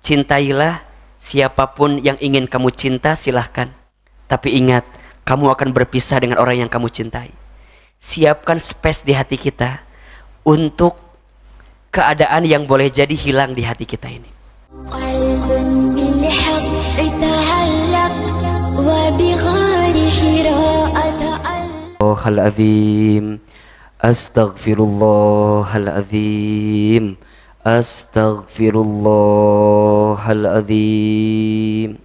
Cintailah siapapun yang ingin kamu cinta, silahkan. Tapi ingat, kamu akan berpisah dengan orang yang kamu cintai. Siapkan space di hati kita untuk keadaan yang boleh jadi hilang di hati kita ini. Astagfirullahaladzim, astagfirullahaladzim, astagfirullahaladzim.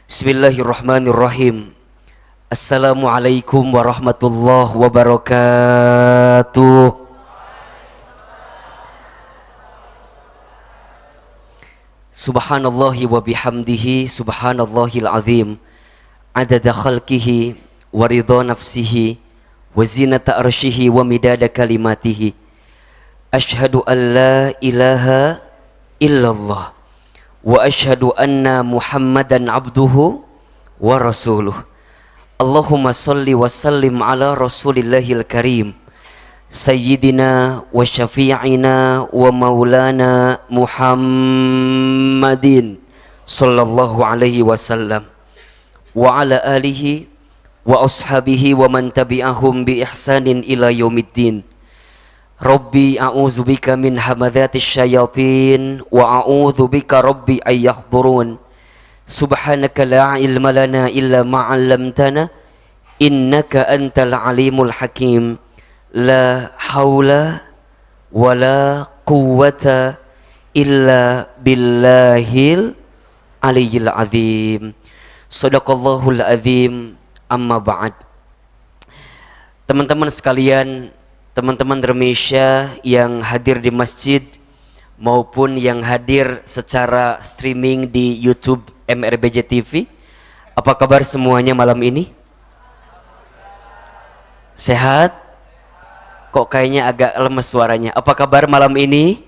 Bismillahirrahmanirrahim. Assalamualaikum warahmatullahi wabarakatuh. Subhanallahi wa bihamdihi, subhanallahil azim, adada khalqihi wa ridha nafsihi wa zinata arshihi wa midada kalimatihi. Ashhadu an la ilaha illallah wa ashhadu anna Muhammadan abduhu wa rasuluh. Allahumma salli wa sallim ala rasulillahil karim sayyidina wa syafi'ina wa maulana Muhammadin sallallahu alaihi wasallam wa ala alihi wa ashabihi wa man tabi'ahum bi ihsanin ila yaumiddin. Rabbi a'udzubika min hamadzatis syayatin wa a'udzubika rabbi ay yahdurun. Subhanaka la ilma lana illa ma 'allamtana innaka antal alimul hakim. La haula wala quwwata illa billahil aliyyil azim. Shadaqallahul azim. Amma ba'd. Teman-teman sekalian, teman-teman Dermisya yang hadir di masjid maupun yang hadir secara streaming di YouTube MRBJ TV, apa kabar semuanya malam ini? Sehat? Kok kayaknya agak lemes suaranya. Apa kabar malam ini?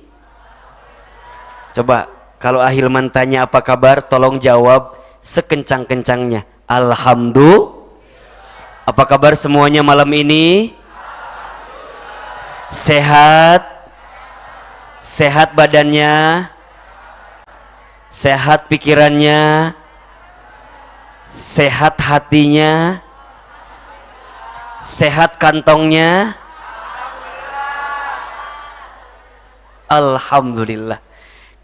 Coba kalau Ahilman tanya apa kabar, tolong jawab sekencang-kencangnya. Alhamdulillah. Apa kabar semuanya malam ini? Sehat? Sehat badannya? Sehat pikirannya? Sehat hatinya? Sehat kantongnya? Alhamdulillah.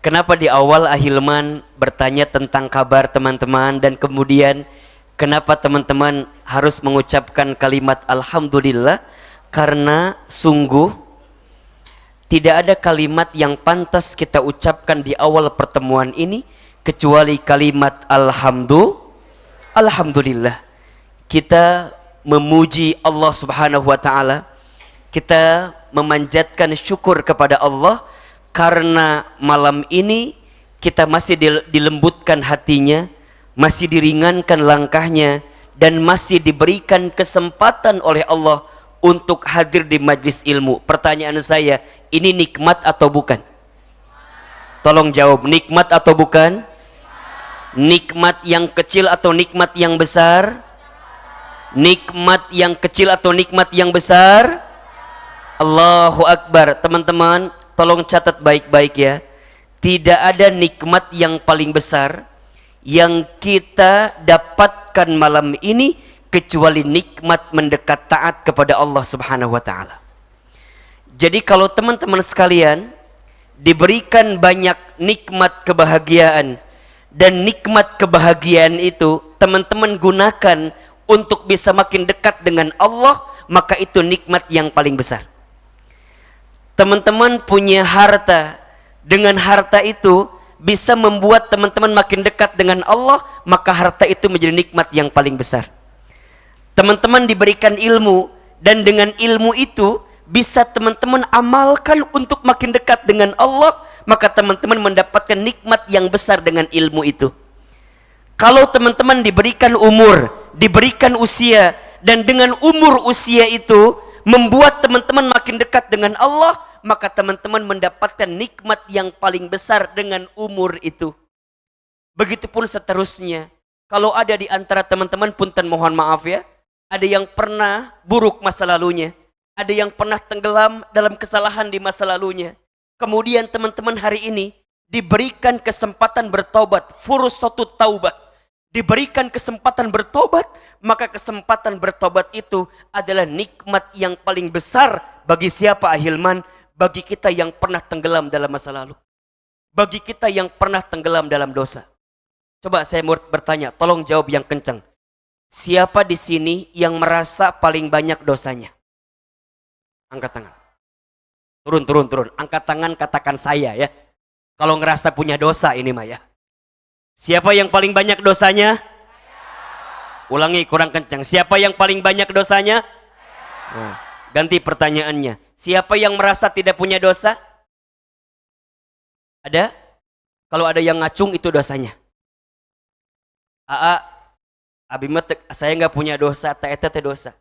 Kenapa di awal Ahilman bertanya tentang kabar teman-teman, dan kemudian kenapa teman-teman harus mengucapkan kalimat Alhamdulillah? Karena sungguh tidak ada kalimat yang pantas kita ucapkan di awal pertemuan ini kecuali kalimat Alhamdulillah. Kita memuji Allah Subhanahu wa taala. Kita memanjatkan syukur kepada Allah karena malam ini kita masih dilembutkan hatinya, masih diringankan langkahnya, dan masih diberikan kesempatan oleh Allah untuk hadir di majlis ilmu. Pertanyaan saya, ini nikmat atau bukan? Tolong jawab, nikmat atau bukan? Nikmat yang kecil atau nikmat yang besar? Nikmat yang kecil atau nikmat yang besar? Allahu Akbar. Teman-teman, tolong catat baik-baik ya. Tidak ada nikmat yang paling besar yang kita dapatkan malam ini kecuali nikmat mendekat taat kepada Allah Subhanahu wa taala. Jadi kalau teman-teman sekalian diberikan banyak nikmat kebahagiaan, dan nikmat kebahagiaan itu teman-teman gunakan untuk bisa makin dekat dengan Allah, maka itu nikmat yang paling besar. Teman-teman punya harta, dengan harta itu bisa membuat teman-teman makin dekat dengan Allah, maka harta itu menjadi nikmat yang paling besar. Teman-teman diberikan ilmu, dan dengan ilmu itu bisa teman-teman amalkan untuk makin dekat dengan Allah, maka teman-teman mendapatkan nikmat yang besar dengan ilmu itu. Kalau teman-teman diberikan umur, diberikan usia, dan dengan umur usia itu membuat teman-teman makin dekat dengan Allah, maka teman-teman mendapatkan nikmat yang paling besar dengan umur itu. Begitupun seterusnya. Kalau ada di antara teman-teman, punten mohon maaf ya, ada yang pernah buruk masa lalunya, ada yang pernah tenggelam dalam kesalahan di masa lalunya. Kemudian teman-teman hari ini diberikan kesempatan bertobat, fursatut taubat, diberikan kesempatan bertobat, maka kesempatan bertobat itu adalah nikmat yang paling besar bagi siapa ahilman? Bagi kita yang pernah tenggelam dalam masa lalu, bagi kita yang pernah tenggelam dalam dosa. Coba saya mau bertanya, tolong jawab yang kencang. Siapa di sini yang merasa paling banyak dosanya? Angkat tangan. Turun. Angkat tangan, katakan saya ya. Kalau ngerasa punya dosa ini mah ya. Siapa yang paling banyak dosanya? Ulangi kurang kencang. Siapa yang paling banyak dosanya? Nah, ganti pertanyaannya. Siapa yang merasa tidak punya dosa? Ada? Kalau ada yang ngacung itu dosanya. Saya nggak punya dosa, eta dosa.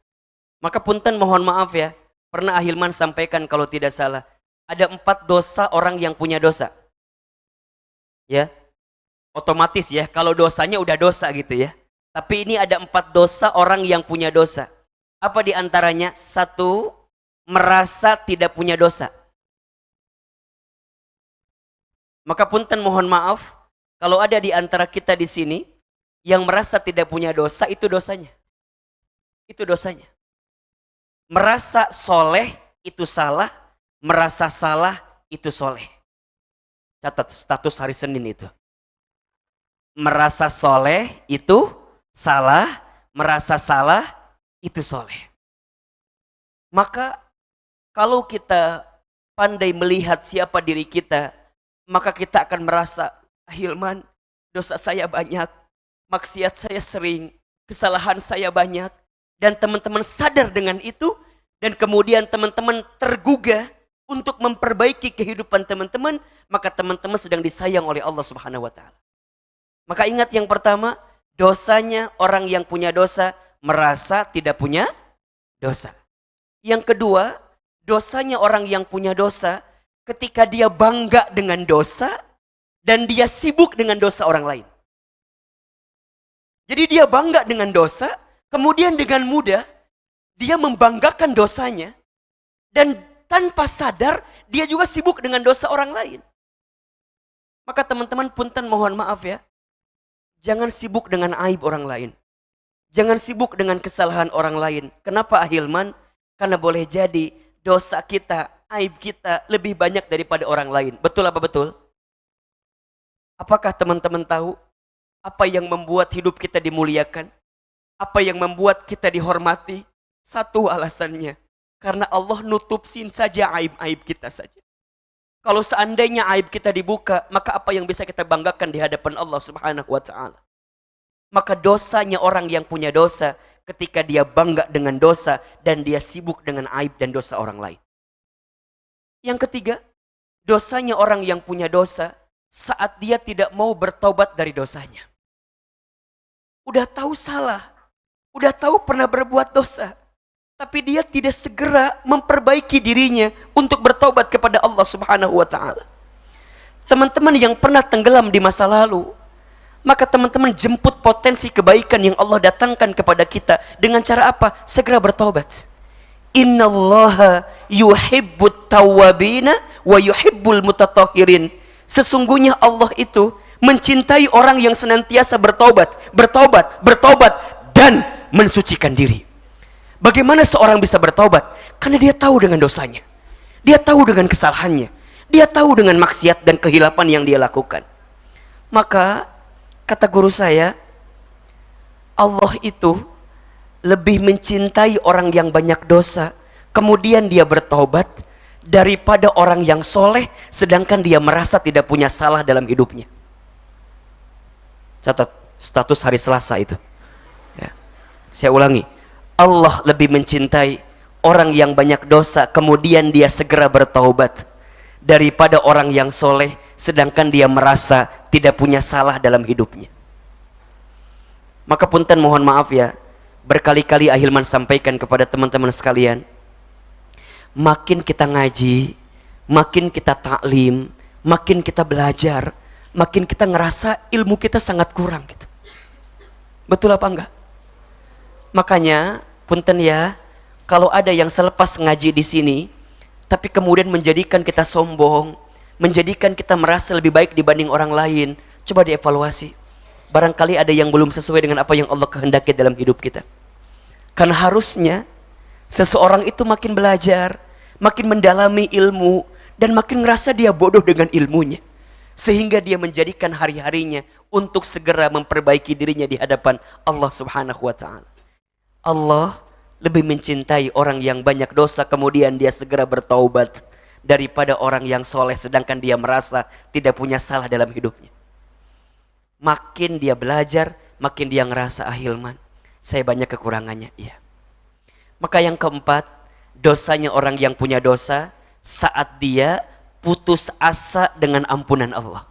Maka punten mohon maaf ya. Pernah ahilman sampaikan kalau tidak salah. Ada 4 dosa orang yang punya dosa. Ya. Otomatis ya, kalau dosanya udah dosa gitu ya. Tapi ini ada 4 dosa orang yang punya dosa. Apa di antaranya? 1, merasa tidak punya dosa. Maka punten mohon maaf, kalau ada di antara kita di sini yang merasa tidak punya dosa, itu dosanya. Itu dosanya. Merasa soleh itu salah, merasa salah itu soleh. Catat status hari Senin itu. Merasa soleh itu salah, merasa salah itu soleh. Maka kalau kita pandai melihat siapa diri kita, maka kita akan merasa, ahilman, dosa saya banyak, maksiat saya sering, kesalahan saya banyak, dan teman-teman sadar dengan itu, dan kemudian teman-teman tergugah untuk memperbaiki kehidupan teman-teman, maka teman-teman sedang disayang oleh Allah Subhanahu wa Ta'ala. Maka ingat yang pertama, dosanya orang yang punya dosa merasa tidak punya dosa. Yang kedua, dosanya orang yang punya dosa ketika dia bangga dengan dosa dan dia sibuk dengan dosa orang lain. Jadi dia bangga dengan dosa, kemudian dengan mudah dia membanggakan dosanya dan tanpa sadar dia juga sibuk dengan dosa orang lain. Maka teman-teman punten mohon maaf ya. Jangan sibuk dengan aib orang lain. Jangan sibuk dengan kesalahan orang lain. Kenapa ahilman? Karena boleh jadi dosa kita, aib kita lebih banyak daripada orang lain. Betul apa betul? Apakah teman-teman tahu apa yang membuat hidup kita dimuliakan? Apa yang membuat kita dihormati? Satu alasannya. Karena Allah nutupin saja aib-aib kita saja. Kalau seandainya aib kita dibuka, maka apa yang bisa kita banggakan di hadapan Allah Subhanahu wa Ta'ala? Maka dosanya orang yang punya dosa ketika dia bangga dengan dosa dan dia sibuk dengan aib dan dosa orang lain. Yang ketiga, dosanya orang yang punya dosa saat dia tidak mau bertobat dari dosanya. Udah tahu salah, udah tahu pernah berbuat dosa, tapi dia tidak segera memperbaiki dirinya untuk bertobat kepada Allah Subhanahu wa Ta'ala. Teman-teman yang pernah tenggelam di masa lalu, maka teman-teman jemput potensi kebaikan yang Allah datangkan kepada kita dengan cara apa? Segera bertobat. Innallaha yuhibbut tawwabina wa yuhibbul mutatahhirin. Sesungguhnya Allah itu mencintai orang yang senantiasa bertobat dan mensucikan diri. Bagaimana seorang bisa bertobat? Karena dia tahu dengan dosanya. Dia tahu dengan kesalahannya. Dia tahu dengan maksiat dan kehilapan yang dia lakukan. Maka kata guru saya, Allah itu lebih mencintai orang yang banyak dosa, kemudian dia bertobat, daripada orang yang soleh, sedangkan dia merasa tidak punya salah dalam hidupnya. Catat status hari Selasa itu. Ya. Saya ulangi. Allah lebih mencintai orang yang banyak dosa, kemudian dia segera bertaubat, daripada orang yang soleh, sedangkan dia merasa tidak punya salah dalam hidupnya. Maka punten mohon maaf ya, berkali-kali Ahilman sampaikan kepada teman-teman sekalian, makin kita ngaji, makin kita taklim, makin kita belajar, makin kita ngerasa ilmu kita sangat kurang gitu. Betul apa enggak? Makanya punten ya, kalau ada yang selepas ngaji di sini tapi kemudian menjadikan kita sombong, menjadikan kita merasa lebih baik dibanding orang lain. Coba dievaluasi. Barangkali ada yang belum sesuai dengan apa yang Allah kehendaki dalam hidup kita. Karena harusnya seseorang itu makin belajar, makin mendalami ilmu, dan makin ngerasa dia bodoh dengan ilmunya. Sehingga dia menjadikan hari-harinya untuk segera memperbaiki dirinya di hadapan Allah Subhanahu wa ta'ala. Allah lebih mencintai orang yang banyak dosa kemudian dia segera bertaubat daripada orang yang soleh sedangkan dia merasa tidak punya salah dalam hidupnya. Makin dia belajar, makin dia ngerasa Hilman, saya banyak kekurangannya. Iya. Maka yang keempat, dosanya orang yang punya dosa saat dia putus asa dengan ampunan Allah.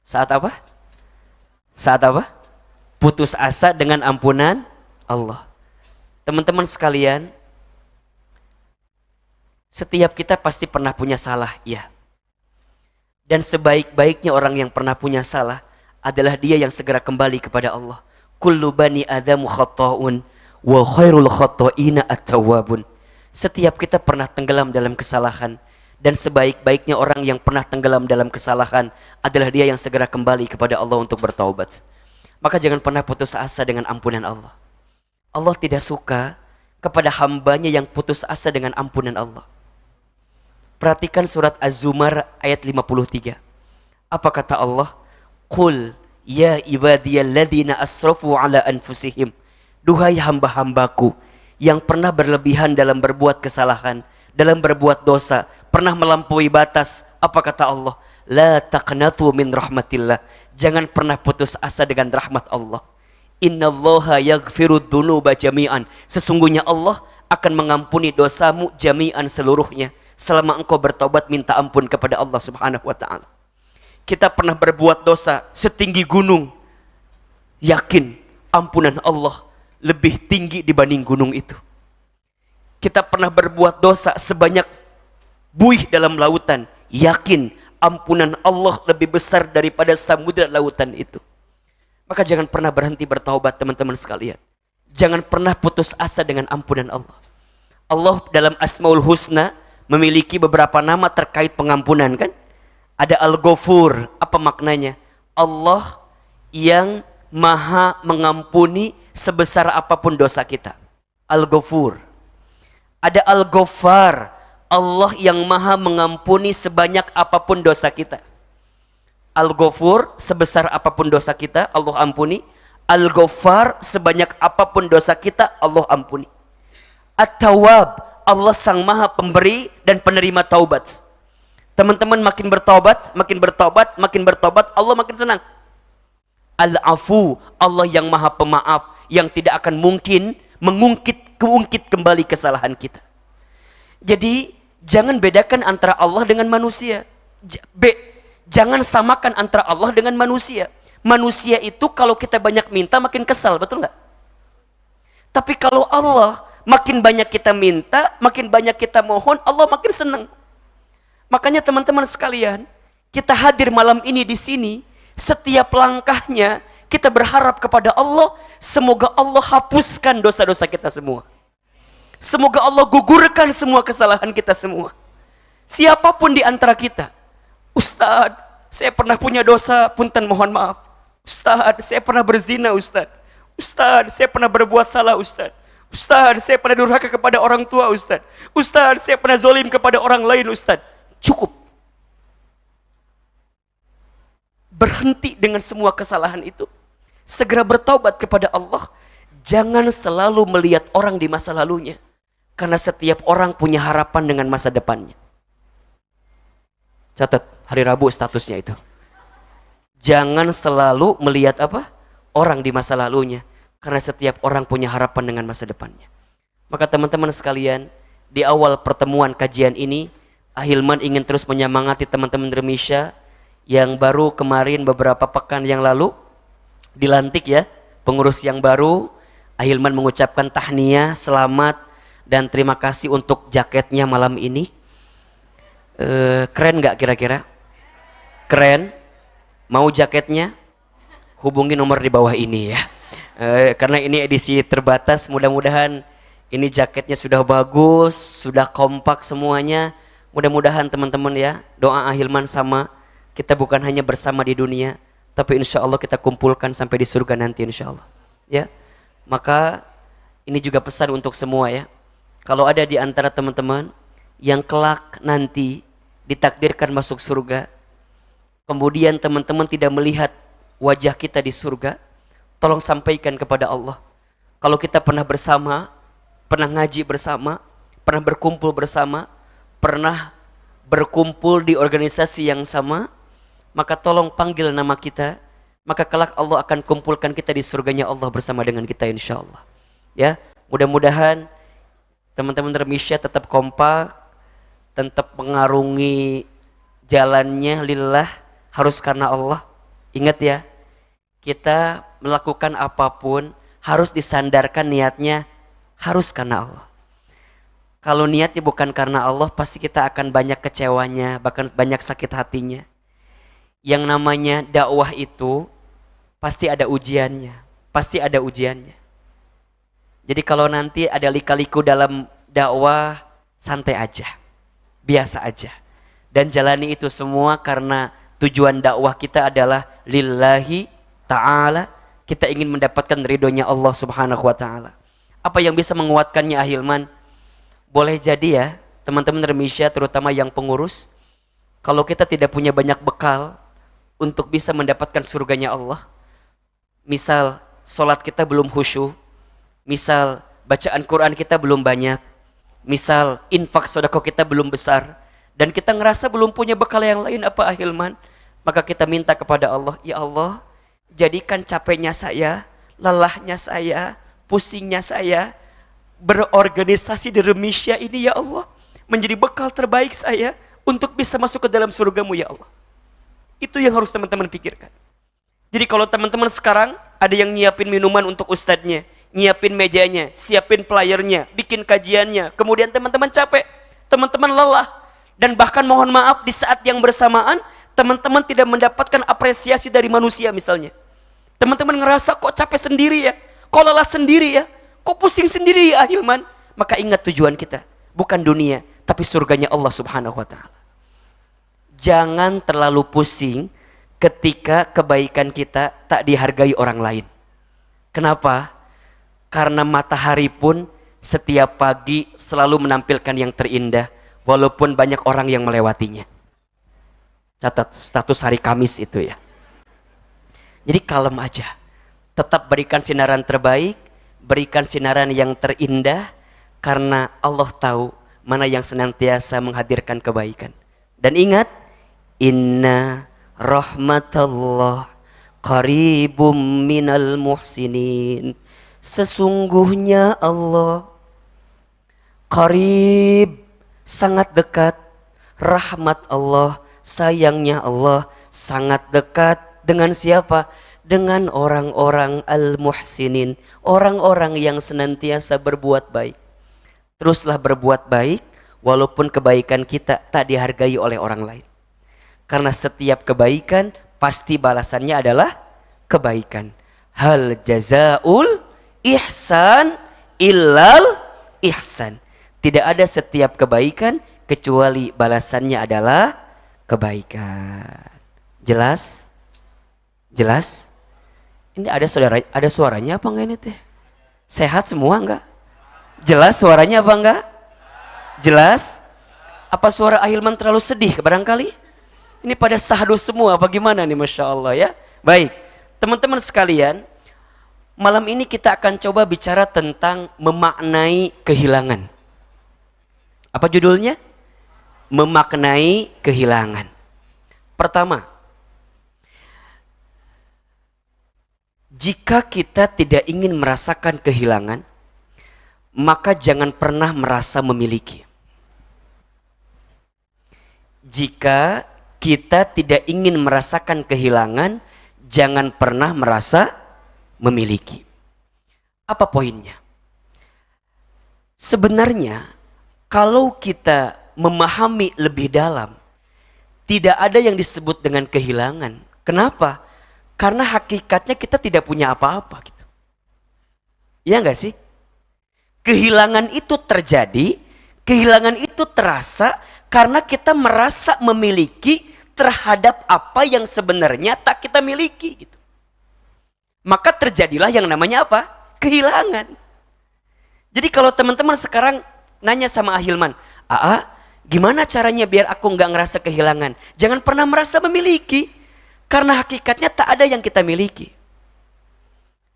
Saat apa? Saat apa? Putus asa dengan ampunan Allah. Teman-teman sekalian, setiap kita pasti pernah punya salah, ya. Dan sebaik-baiknya orang yang pernah punya salah adalah dia yang segera kembali kepada Allah. Kullu bani adamu khata'un wa khairul khata'ina at-tawwabun. Setiap kita pernah tenggelam dalam kesalahan, dan sebaik-baiknya orang yang pernah tenggelam dalam kesalahan adalah dia yang segera kembali kepada Allah untuk bertaubat. Maka jangan pernah putus asa dengan ampunan Allah. Allah tidak suka kepada hambanya yang putus asa dengan ampunan Allah. Perhatikan surat Az-Zumar ayat 53. Apa kata Allah? Qul ya ibadiyalladzina asrafu ala anfusihim. Duhai hamba-hambaku yang pernah berlebihan dalam berbuat kesalahan, dalam berbuat dosa, pernah melampaui batas. Apa kata Allah? La taqnatu min rahmatillah. Jangan pernah putus asa dengan rahmat Allah. Innallaha yaghfirud dzunuba jami'an. Sesungguhnya Allah akan mengampuni dosamu jami'an seluruhnya selama engkau bertobat minta ampun kepada Allah Subhanahu wa ta'ala. Kita pernah berbuat dosa setinggi gunung, yakin ampunan Allah lebih tinggi dibanding gunung itu. Kita pernah berbuat dosa sebanyak buih dalam lautan, yakin ampunan Allah lebih besar daripada samudra lautan itu. Maka jangan pernah berhenti bertaubat teman-teman sekalian. Jangan pernah putus asa dengan ampunan Allah. Allah dalam Asmaul Husna memiliki beberapa nama terkait pengampunan, kan? Ada Al-Ghafur. Apa maknanya? Allah yang maha mengampuni sebesar apapun dosa kita. Al-Ghafur. Ada Al-Ghaffar. Allah yang maha mengampuni sebanyak apapun dosa kita. Al-Ghafur, sebesar apapun dosa kita Allah ampuni. Al-Ghaffar, sebanyak apapun dosa kita Allah ampuni. At-Tawwab, Allah sang maha pemberi dan penerima taubat. Teman-teman makin bertaubat, makin bertaubat, Allah makin senang. Al-Afu, Allah yang maha pemaaf, yang tidak akan mungkin mengungkit kembali kesalahan kita. Jadi jangan bedakan antara Allah dengan manusia. Jangan samakan antara Allah dengan manusia. Manusia itu kalau kita banyak minta makin kesal, betul nggak? Tapi kalau Allah, makin banyak kita minta, makin banyak kita mohon, Allah makin senang. Makanya teman-teman sekalian, kita hadir malam ini di sini, setiap langkahnya kita berharap kepada Allah, semoga Allah hapuskan dosa-dosa kita semua. Semoga Allah gugurkan semua kesalahan kita semua. Siapapun di antara kita, Ustaz, saya pernah punya dosa, punten mohon maaf. Ustaz, saya pernah berzina, Ustaz. Ustaz, saya pernah berbuat salah, Ustaz. Ustaz, saya pernah durhaka kepada orang tua, Ustaz. Ustaz, saya pernah zolim kepada orang lain, Ustaz. Cukup. Berhenti dengan semua kesalahan itu. Segera bertaubat kepada Allah. Jangan selalu melihat orang di masa lalunya. Karena setiap orang punya harapan dengan masa depannya. Catat, hari Rabu statusnya itu. Jangan selalu melihat apa? Orang di masa lalunya. Karena setiap orang punya harapan dengan masa depannya. Maka teman-teman sekalian, di awal pertemuan kajian ini, Hilman ingin terus menyemangati teman-teman Remisha yang baru kemarin beberapa pekan yang lalu dilantik ya, pengurus yang baru. Hilman mengucapkan tahniyah, selamat dan terima kasih untuk jaketnya malam ini. Keren nggak kira-kira? Keren. Mau jaketnya? Hubungi nomor di bawah ini ya. Karena ini edisi terbatas, mudah-mudahan ini jaketnya sudah bagus, sudah kompak semuanya. Mudah-mudahan teman-teman ya, doa Ahilman sama, kita bukan hanya bersama di dunia, tapi insya Allah kita kumpulkan sampai di surga nanti insya Allah. Ya, maka ini juga pesan untuk semua ya. Kalau ada di antara teman-teman yang kelak nanti ditakdirkan masuk surga, kemudian teman-teman tidak melihat wajah kita di surga, tolong sampaikan kepada Allah. Kalau kita pernah bersama, pernah ngaji bersama, pernah berkumpul bersama, pernah berkumpul di organisasi yang sama, maka tolong panggil nama kita, maka kelak Allah akan kumpulkan kita di surganya Allah bersama dengan kita insya Allah. Ya, mudah-mudahan teman-teman Remisya tetap kompak, tetap mengarungi jalannya lillah, harus karena Allah. Ingat ya, kita melakukan apapun harus disandarkan niatnya harus karena Allah. Kalau niatnya bukan karena Allah, pasti kita akan banyak kecewanya, bahkan banyak sakit hatinya. Yang namanya dakwah itu pasti ada ujiannya, pasti ada ujiannya. Jadi kalau nanti ada lika-liku dalam dakwah, santai aja, biasa aja. Dan jalani itu semua karena tujuan dakwah kita adalah lillahi ta'ala. Kita ingin mendapatkan ridhonya Allah subhanahu wa ta'ala. Apa yang bisa menguatkannya Ahilman? Boleh jadi ya, teman-teman Remisya terutama yang pengurus, kalau kita tidak punya banyak bekal untuk bisa mendapatkan surganya Allah, misal sholat kita belum khusyuk, misal bacaan Quran kita belum banyak, misal infak sedekah kita belum besar, dan kita ngerasa belum punya bekal yang lain apa Ahilman, maka kita minta kepada Allah, ya Allah, jadikan capeknya saya, lelahnya saya, pusingnya saya, berorganisasi di Remisya ini ya Allah, menjadi bekal terbaik saya untuk bisa masuk ke dalam surgamu ya Allah. Itu yang harus teman-teman pikirkan. Jadi kalau teman-teman sekarang ada yang nyiapin minuman untuk ustadznya, nyiapin mejanya, siapin playernya, bikin kajiannya, kemudian teman-teman capek, teman-teman lelah, dan bahkan mohon maaf di saat yang bersamaan teman-teman tidak mendapatkan apresiasi dari manusia misalnya. Teman-teman ngerasa kok capek sendiri ya, kok lelah sendiri ya, kok pusing sendiri ya Ahilman. Maka ingat tujuan kita, bukan dunia, tapi surganya Allah subhanahu wa ta'ala. Jangan terlalu pusing ketika kebaikan kita tak dihargai orang lain. Kenapa? Karena matahari pun setiap pagi selalu menampilkan yang terindah, walaupun banyak orang yang melewatinya. Catat status hari Kamis itu ya. Jadi kalem aja, tetap berikan sinaran terbaik, berikan sinaran yang terindah, karena Allah tahu mana yang senantiasa menghadirkan kebaikan. Dan ingat, inna rahmatallah qaribum minal muhsinin. Sesungguhnya Allah qarib, sangat dekat. Rahmat Allah, sayangnya Allah sangat dekat. Dengan siapa? Dengan orang-orang al-muhsinin, orang-orang yang senantiasa berbuat baik. Teruslah berbuat baik walaupun kebaikan kita tak dihargai oleh orang lain. Karena setiap kebaikan pasti balasannya adalah kebaikan. Hal jazaul ihsan illal ihsan. Tidak ada setiap kebaikan kecuali balasannya adalah kebaikan. Jelas? Jelas? Ini ada suaranya apa enggak ini teh? Sehat semua enggak? Jelas suaranya apa enggak? Jelas? Apa suara Ahilman terlalu sedih barangkali? Ini pada sahdu semua, bagaimana nih Masya Allah ya? Baik, teman-teman sekalian, malam ini kita akan coba bicara tentang memaknai kehilangan. Apa judulnya? Memaknai kehilangan. Pertama, jika kita tidak ingin merasakan kehilangan, maka jangan pernah merasa memiliki. Jika kita tidak ingin merasakan kehilangan, jangan pernah merasa memiliki. Apa poinnya? Sebenarnya, kalau kita memahami lebih dalam, tidak ada yang disebut dengan kehilangan. Kenapa? Karena hakikatnya kita tidak punya apa-apa gitu. Iya enggak sih? Kehilangan itu terjadi, kehilangan itu terasa Karena kita merasa memiliki terhadap apa yang sebenarnya tak kita miliki gitu. Maka terjadilah yang namanya apa? Kehilangan. Jadi kalau teman-teman sekarang nanya sama Ahilman, "Aa, gimana caranya biar aku nggak ngerasa kehilangan?" Jangan pernah merasa memiliki, karena hakikatnya tak ada yang kita miliki.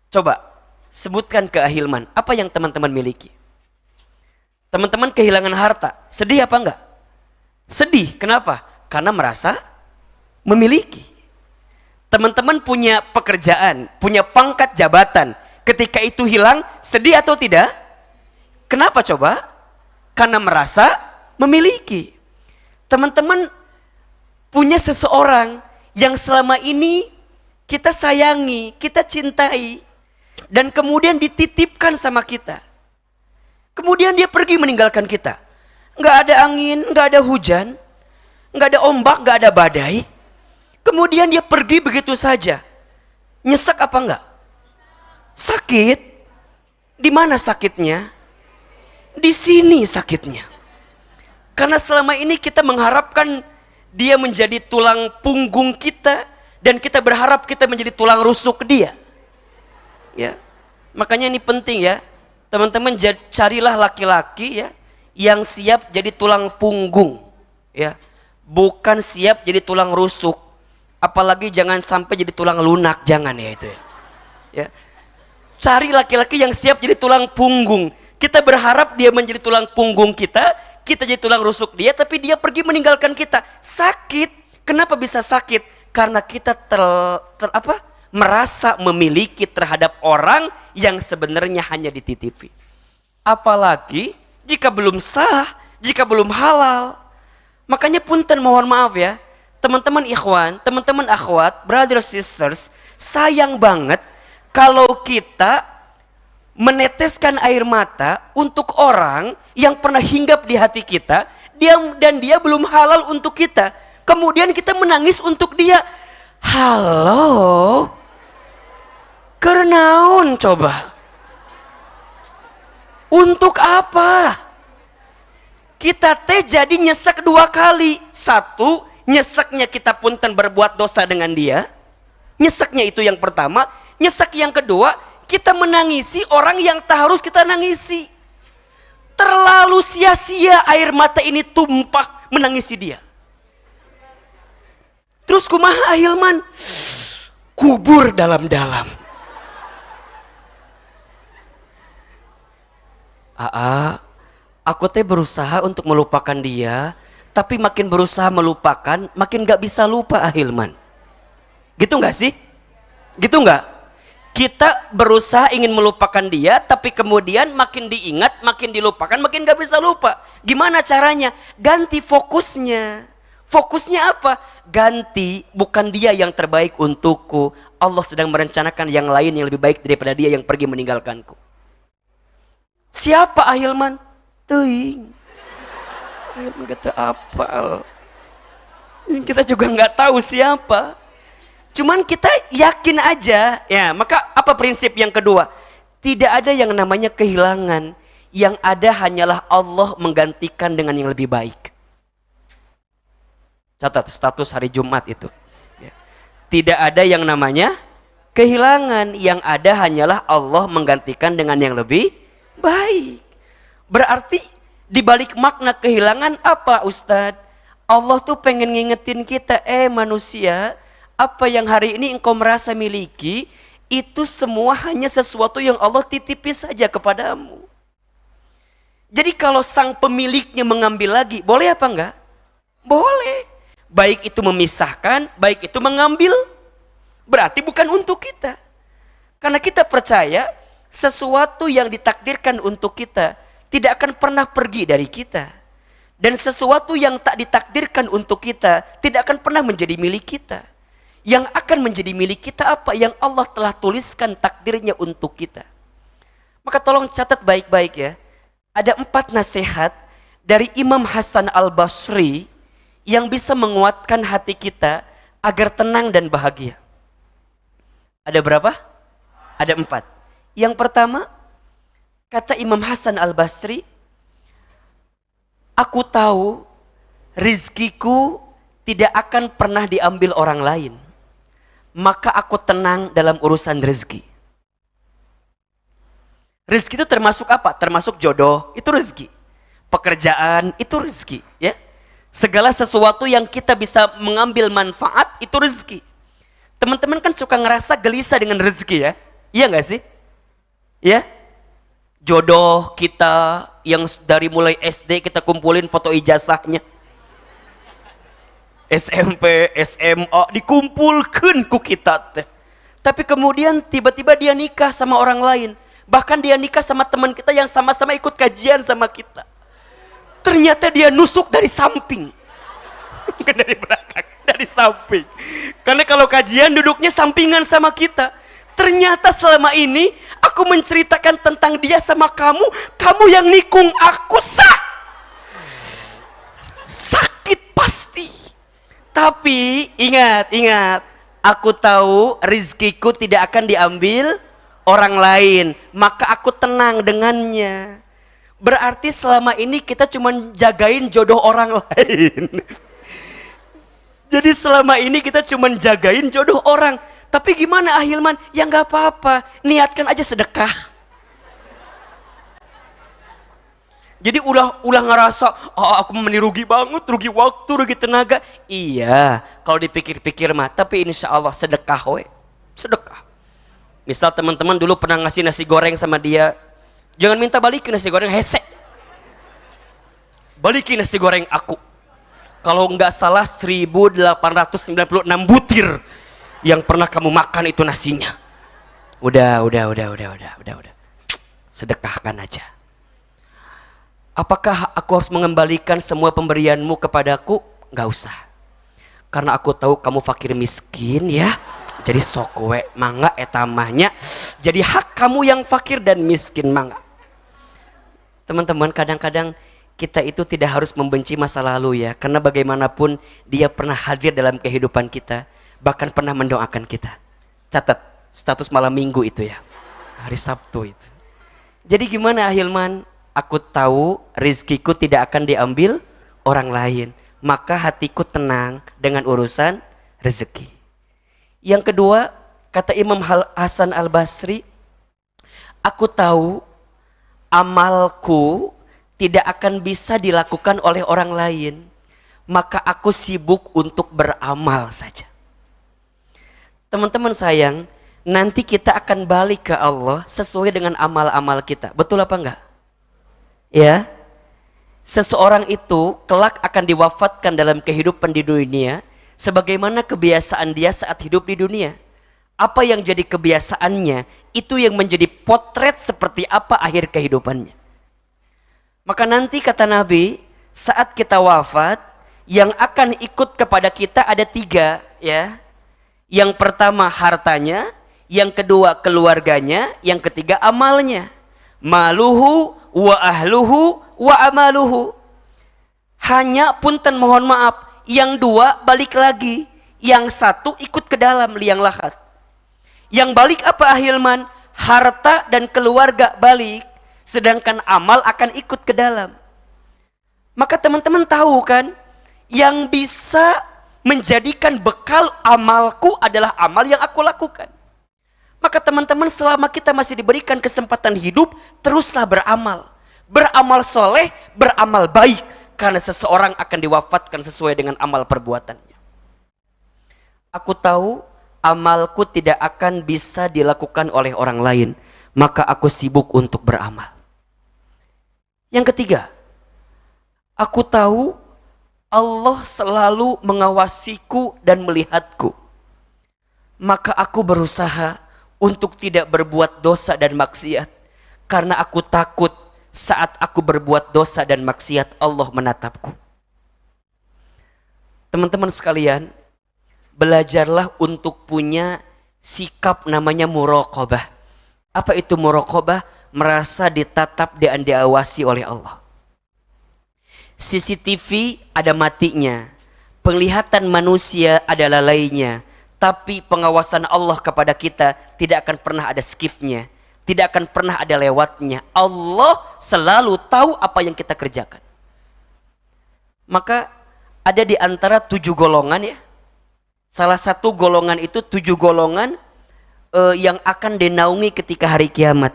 Coba sebutkan ke Ahilman, apa yang teman-teman miliki? Teman-teman kehilangan harta, sedih apa enggak? Sedih, kenapa? Karena merasa memiliki. Teman-teman punya pekerjaan, punya pangkat jabatan, ketika itu hilang, sedih atau tidak? Kenapa coba? Karena merasa memiliki. Teman-teman punya seseorang yang selama ini kita sayangi, kita cintai, dan kemudian dititipkan sama kita. Kemudian dia pergi meninggalkan kita. Nggak ada angin, nggak ada hujan, nggak ada ombak, nggak ada badai. Kemudian dia pergi begitu saja. Nyesek apa enggak? Sakit. Di mana sakitnya? Di sini sakitnya. Karena selama ini kita mengharapkan dia menjadi tulang punggung kita, dan kita berharap kita menjadi tulang rusuk dia. Ya. Makanya ini penting ya. Teman-teman carilah laki-laki ya yang siap jadi tulang punggung, ya, bukan siap jadi tulang rusuk. Apalagi jangan sampai jadi tulang lunak, jangan ya itu. Ya, cari laki-laki yang siap jadi tulang punggung. Kita berharap dia menjadi tulang punggung kita jadi tulang rusuk dia, tapi dia pergi meninggalkan kita. Sakit. Kenapa bisa sakit? Karena kita merasa memiliki terhadap orang yang sebenarnya hanya dititipi. Apalagi jika belum sah, jika belum halal. Makanya punten, mohon maaf ya, teman-teman ikhwan, teman-teman akhwat, brothers sisters, sayang banget kalau kita meneteskan air mata untuk orang yang pernah hinggap di hati kita, dan dia belum halal untuk kita. Kemudian kita menangis untuk dia. Halo, kenaun coba? Untuk apa? Kita teh jadi nyesek dua kali. Satu, nyeseknya kita punten berbuat dosa dengan dia. Nyeseknya itu yang pertama. Nyesek yang kedua, kita menangisi orang yang tak harus kita nangisi. Terlalu sia-sia air mata ini tumpah menangisi dia. Terus kumaha Ahilman? Kubur dalam-dalam. Aku teh berusaha untuk melupakan dia, tapi makin berusaha melupakan, makin gak bisa lupa Ahilman. Gitu gak sih? Gitu gak? Kita berusaha ingin melupakan dia, tapi kemudian makin diingat, makin dilupakan, makin gak bisa lupa. Gimana caranya? Ganti fokusnya. Fokusnya apa? Ganti, bukan dia yang terbaik untukku. Allah sedang merencanakan yang lain yang lebih baik daripada dia yang pergi meninggalkanku. Siapa Ahilman? Teuing. Ahilman kata apal. Kita juga nggak tahu siapa. Cuman kita yakin aja. Ya, maka apa prinsip yang kedua? Tidak ada yang namanya kehilangan. Yang ada hanyalah Allah menggantikan dengan yang lebih baik. Catat status hari Jumat itu. Ya. Tidak ada yang namanya kehilangan. Yang ada hanyalah Allah menggantikan dengan yang lebih baik. Berarti dibalik makna kehilangan apa Ustadz? Allah tuh pengen ngingetin kita, manusia, apa yang hari ini engkau merasa miliki, itu semua hanya sesuatu yang Allah titipi saja kepadamu. Jadi kalau sang pemiliknya mengambil lagi, boleh apa enggak? Boleh. Baik itu memisahkan, baik itu mengambil, berarti bukan untuk kita. Karena kita percaya sesuatu yang ditakdirkan untuk kita tidak akan pernah pergi dari kita. Dan sesuatu yang tak ditakdirkan untuk kita tidak akan pernah menjadi milik kita. Yang akan menjadi milik kita apa? Yang Allah telah tuliskan takdirnya untuk kita. Maka tolong catat baik-baik ya. Ada 4 nasihat dari Imam Hasan Al-Basri yang bisa menguatkan hati kita agar tenang dan bahagia. Ada berapa? Ada 4. Yang pertama, kata Imam Hasan Al-Basri, aku tahu rizkiku tidak akan pernah diambil orang lain, maka aku tenang dalam urusan rezeki. Rezeki itu termasuk apa? Termasuk jodoh, itu rezeki. Pekerjaan, itu rezeki, ya. Segala sesuatu yang kita bisa mengambil manfaat, itu rezeki. Teman-teman kan suka ngerasa gelisah dengan rezeki, ya? Iya nggak sih? Ya? Jodoh kita yang dari mulai SD kita kumpulin foto ijazahnya. SMP, SMA dikumpulkan ku kita teh. Tapi kemudian tiba-tiba dia nikah sama orang lain. Bahkan dia nikah sama teman kita yang sama-sama ikut kajian sama kita. Ternyata dia nusuk dari samping. Bukan dari belakang, dari samping. Karena kalau kajian duduknya sampingan sama kita. Ternyata selama ini aku menceritakan tentang dia sama kamu, kamu yang nikung aku, sakit pasti. Tapi ingat, aku tahu rizkiku tidak akan diambil orang lain, maka aku tenang dengannya. Berarti selama ini kita cuma jagain jodoh orang lain. Jadi selama ini kita cuma jagain jodoh orang. Tapi gimana Ahilman? Ya nggak apa-apa, niatkan aja sedekah. Jadi ulah ngerasa, aku rugi banget, rugi waktu, rugi tenaga. Iya, kalau dipikir-pikir mah. Tapi insya Allah sedekah, sedekah. Misal teman-teman dulu pernah ngasih nasi goreng sama dia, jangan minta balikin nasi goreng, hesek. Balikin nasi goreng aku. Kalau nggak salah 1896 butir yang pernah kamu makan itu nasinya. Udah. Sedekahkan aja. Apakah aku harus mengembalikan semua pemberianmu kepadaku? Nggak usah. Karena aku tahu kamu fakir miskin, ya. Jadi sokwe mangga etamahnya. Jadi hak kamu yang fakir dan miskin mangga. Teman-teman, kadang-kadang kita itu tidak harus membenci masa lalu, ya. Karena bagaimanapun dia pernah hadir dalam kehidupan kita. Bahkan pernah mendoakan kita. Catat status malam minggu itu, ya. Hari Sabtu itu. Jadi gimana Ahilman? Aku tahu rizkiku tidak akan diambil orang lain. Maka hatiku tenang dengan urusan rezeki. Yang kedua, kata Imam Hasan Al-Basri, aku tahu amalku tidak akan bisa dilakukan oleh orang lain. Maka aku sibuk untuk beramal saja. Teman-teman sayang, nanti kita akan balik ke Allah sesuai dengan amal-amal kita. Betul apa enggak? Ya, seseorang itu kelak akan diwafatkan dalam kehidupan di dunia sebagaimana kebiasaan dia saat hidup di dunia. Apa yang jadi kebiasaannya, itu yang menjadi potret seperti apa akhir kehidupannya. Maka nanti kata Nabi, saat kita wafat, yang akan ikut kepada kita ada 3, ya. Yang pertama hartanya, yang kedua keluarganya, yang ketiga amalnya. Maluhu wa ahluhu wa amaluhu. Hanya punten mohon maaf, yang 2 balik lagi, yang 1 ikut ke dalam liang lahat. Yang balik apa Ahilman? Harta dan keluarga balik, sedangkan amal akan ikut ke dalam. Maka teman-teman tahu kan, yang bisa menjadikan bekal amalku adalah amal yang aku lakukan. Maka teman-teman, selama kita masih diberikan kesempatan hidup, teruslah beramal. Beramal soleh, beramal baik. Karena seseorang akan diwafatkan sesuai dengan amal perbuatannya. Aku tahu amalku tidak akan bisa dilakukan oleh orang lain. Maka aku sibuk untuk beramal. Yang ketiga, aku tahu Allah selalu mengawasiku dan melihatku. Maka aku berusaha untuk tidak berbuat dosa dan maksiat. Karena aku takut saat aku berbuat dosa dan maksiat Allah menatapku. Teman-teman sekalian, belajarlah untuk punya sikap namanya muraqabah. Apa itu muraqabah? Merasa ditatap dan diawasi oleh Allah. CCTV ada matinya, penglihatan manusia ada lalainya, tapi pengawasan Allah kepada kita tidak akan pernah ada skipnya, tidak akan pernah ada lewatnya. Allah selalu tahu apa yang kita kerjakan. Maka ada di antara 7 golongan ya. Salah satu golongan itu 7 golongan yang akan dinaungi ketika hari kiamat.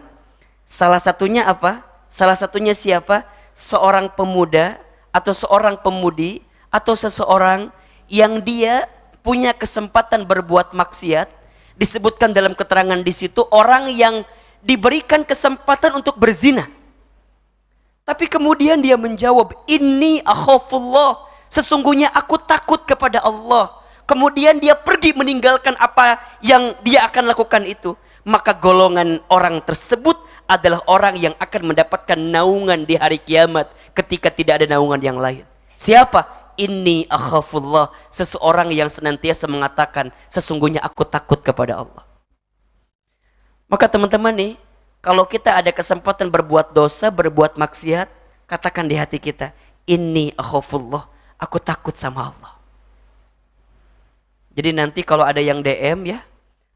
Salah satunya apa? Salah satunya siapa? Seorang pemuda atau seorang pemudi atau seseorang yang dia punya kesempatan berbuat maksiat. Disebutkan dalam keterangan di situ orang yang diberikan kesempatan untuk berzina. Tapi kemudian dia menjawab, "Inni akhafullah." Sesungguhnya aku takut kepada Allah. Kemudian dia pergi meninggalkan apa yang dia akan lakukan itu. Maka golongan orang tersebut adalah orang yang akan mendapatkan naungan di hari kiamat ketika tidak ada naungan yang lain. Siapa? Inni akhafullah. Seseorang yang senantiasa mengatakan, sesungguhnya aku takut kepada Allah. Maka teman-teman nih, kalau kita ada kesempatan berbuat dosa, berbuat maksiat, katakan di hati kita, inni akhafullah, aku takut sama Allah. Jadi nanti kalau ada yang DM ya,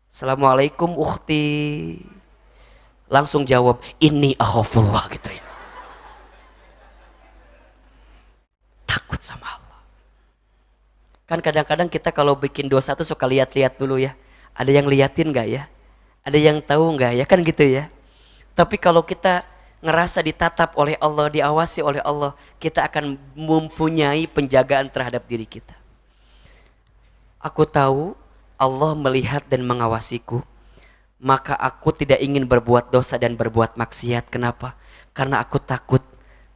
Assalamualaikum ukhti, langsung jawab, inni akhafullah gitu ya. Takut sama Allah. Kan kadang-kadang kita kalau bikin dosa tuh suka lihat-lihat dulu ya. Ada yang liatin gak ya? Ada yang tahu gak ya? Kan gitu ya. Tapi kalau kita ngerasa ditatap oleh Allah, diawasi oleh Allah, kita akan mempunyai penjagaan terhadap diri kita. Aku tahu Allah melihat dan mengawasiku, maka aku tidak ingin berbuat dosa dan berbuat maksiat. Kenapa? Karena aku takut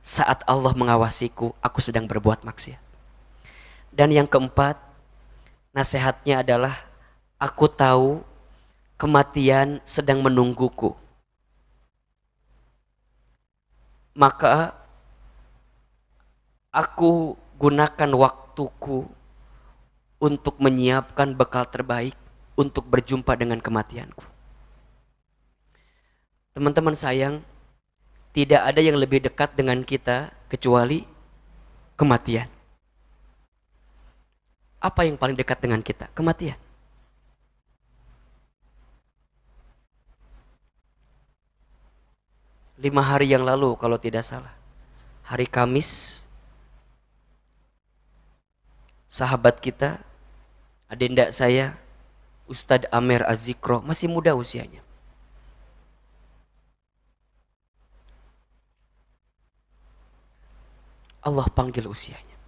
saat Allah mengawasiku, aku sedang berbuat maksiat. Dan yang keempat, nasihatnya adalah aku tahu kematian sedang menungguku. Maka aku gunakan waktuku untuk menyiapkan bekal terbaik untuk berjumpa dengan kematianku. Teman-teman sayang, tidak ada yang lebih dekat dengan kita kecuali kematian. Apa yang paling dekat dengan kita? Kematian. Lima hari yang lalu kalau tidak salah, hari Kamis, sahabat kita, adenda saya, Ustadz Amer Azikro, masih muda usianya. Allah panggil usianya.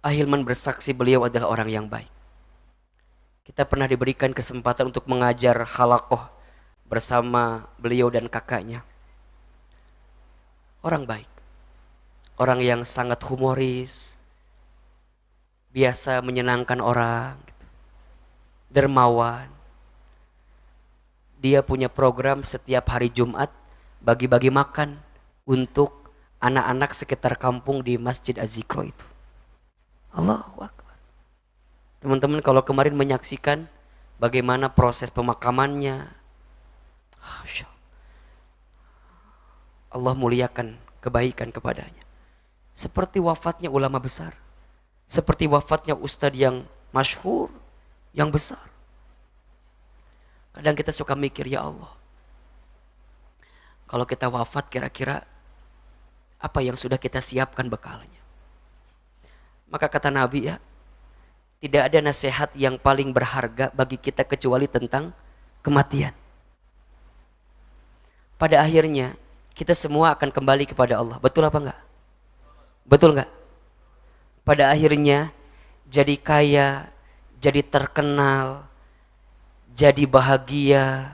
Ahilman bersaksi beliau adalah orang yang baik. Kita pernah diberikan kesempatan untuk mengajar halaqah bersama beliau dan kakaknya. Orang baik. Orang yang sangat humoris, biasa menyenangkan orang, gitu. Dermawan. Dia punya program setiap hari Jumat bagi-bagi makan untuk anak-anak sekitar kampung di Masjid Az-Zikro itu. Allahu Akbar. Teman-teman kalau kemarin menyaksikan bagaimana proses pemakamannya, Allah muliakan kebaikan kepadanya. Seperti wafatnya ulama besar, seperti wafatnya ustadz yang masyhur, yang besar. Kadang kita suka mikir, ya Allah, kalau kita wafat kira-kira apa yang sudah kita siapkan bekalnya. Maka kata Nabi ya, tidak ada nasihat yang paling berharga bagi kita kecuali tentang kematian. Pada akhirnya kita semua akan kembali kepada Allah. Betul apa enggak? Betul enggak? Pada akhirnya jadi kaya, jadi terkenal, jadi bahagia,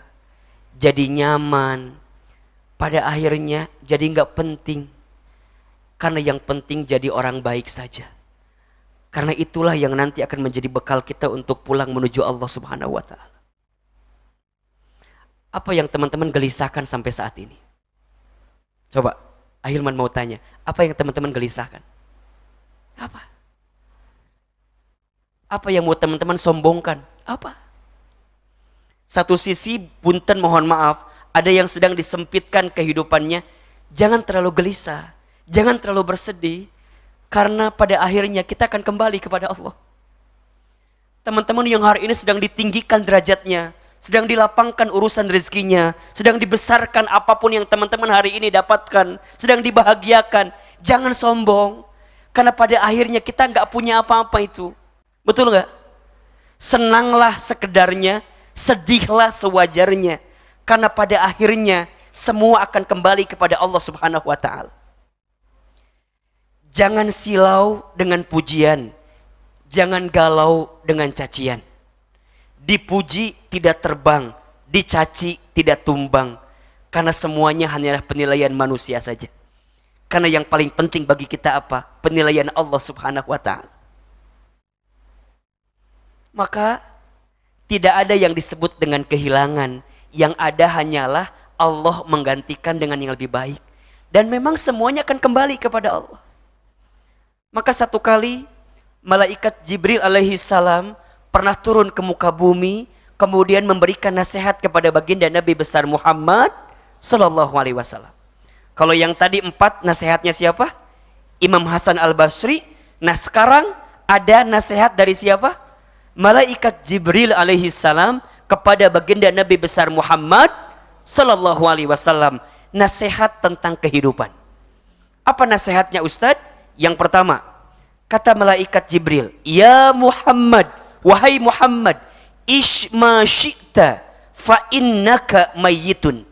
jadi nyaman. Pada akhirnya jadi enggak penting. Karena yang penting jadi orang baik saja. Karena itulah yang nanti akan menjadi bekal kita untuk pulang menuju Allah Subhanahu wa ta'ala. Apa yang teman-teman gelisahkan sampai saat ini? Coba, Ahilman mau tanya, apa yang teman-teman gelisahkan? Apa? Apa yang mau teman-teman sombongkan? Apa? Satu sisi, punten mohon maaf, ada yang sedang disempitkan kehidupannya, jangan terlalu gelisah, jangan terlalu bersedih, karena pada akhirnya kita akan kembali kepada Allah. Teman-teman yang hari ini sedang ditinggikan derajatnya, sedang dilapangkan urusan rezekinya, sedang dibesarkan apapun yang teman-teman hari ini dapatkan, sedang dibahagiakan. Jangan sombong, karena pada akhirnya kita nggak punya apa-apa itu. Betul nggak? Senanglah sekedarnya, sedihlah sewajarnya, karena pada akhirnya semua akan kembali kepada Allah Subhanahu wa Ta'ala. Jangan silau dengan pujian, jangan galau dengan cacian. Dipuji tidak terbang, dicaci tidak tumbang, karena semuanya hanyalah penilaian manusia saja. Karena yang paling penting bagi kita apa? Penilaian Allah Subhanahu wa Ta'ala. Maka tidak ada yang disebut dengan kehilangan, yang ada hanyalah Allah menggantikan dengan yang lebih baik. Dan memang semuanya akan kembali kepada Allah. Maka satu kali malaikat Jibril alaihi salam pernah turun ke muka bumi, kemudian memberikan nasihat kepada baginda Nabi besar Muhammad sallallahu alaihi wasallam. Kalau yang tadi 4 nasihatnya siapa? Imam Hasan Al-Basri. Nah sekarang ada nasihat dari siapa? Malaikat Jibril alaihi salam kepada baginda Nabi besar Muhammad sallallahu alaihi wasallam. Nasihat tentang kehidupan. Apa nasihatnya Ustadz? Yang pertama, kata malaikat Jibril, ya Muhammad, wahai Muhammad, ish ma syi'ta fa innaka mayyitun.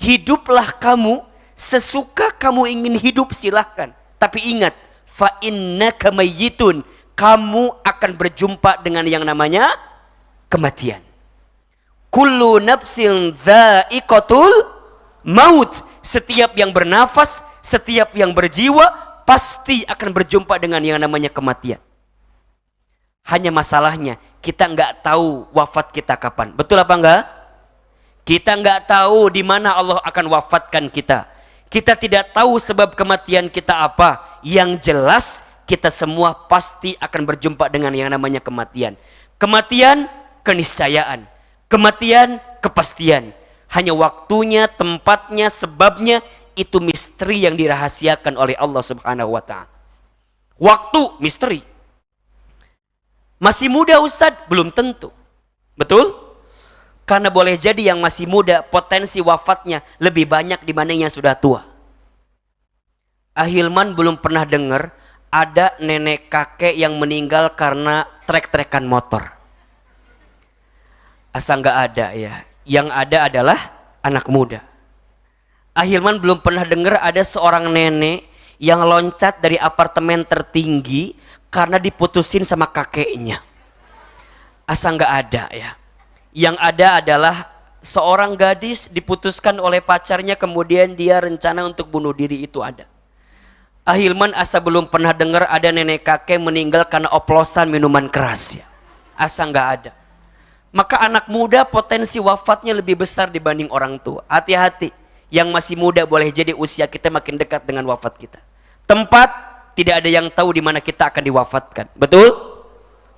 Hiduplah kamu sesuka kamu ingin hidup, silahkan. Tapi ingat, fa innaka mayyitun. Kamu akan berjumpa dengan yang namanya kematian. Kullu nafsin dha'iqatul maut. Setiap yang bernafas, setiap yang berjiwa pasti akan berjumpa dengan yang namanya kematian. Hanya masalahnya kita nggak tahu wafat kita kapan. Betul apa enggak? Kita nggak tahu di mana Allah akan wafatkan kita. Kita tidak tahu sebab kematian kita apa. Yang jelas kita semua pasti akan berjumpa dengan yang namanya kematian. Kematian keniscayaan. Kematian kepastian. Hanya waktunya, tempatnya, sebabnya itu misteri yang dirahasiakan oleh Allah Subhanahu wa Ta'ala. Waktu misteri. Masih muda Ustadz? Belum tentu. Betul? Karena boleh jadi yang masih muda potensi wafatnya lebih banyak dibanding yang sudah tua. Ahilman belum pernah dengar ada nenek kakek yang meninggal karena trek-trekan motor. Asal nggak ada ya. Yang ada adalah anak muda. Ahilman belum pernah dengar ada seorang nenek yang loncat dari apartemen tertinggi karena diputusin sama kakeknya. Asal nggak ada ya. Yang ada adalah seorang gadis diputuskan oleh pacarnya, kemudian dia rencana untuk bunuh diri, itu ada. Ahilman asa belum pernah dengar ada nenek kakek meninggal karena oplosan minuman keras ya. Asa nggak ada. Maka anak muda potensi wafatnya lebih besar dibanding orang tua. Hati-hati. Yang masih muda boleh jadi usia kita makin dekat dengan wafat kita. Tempat tidak ada yang tahu di mana kita akan diwafatkan. Betul?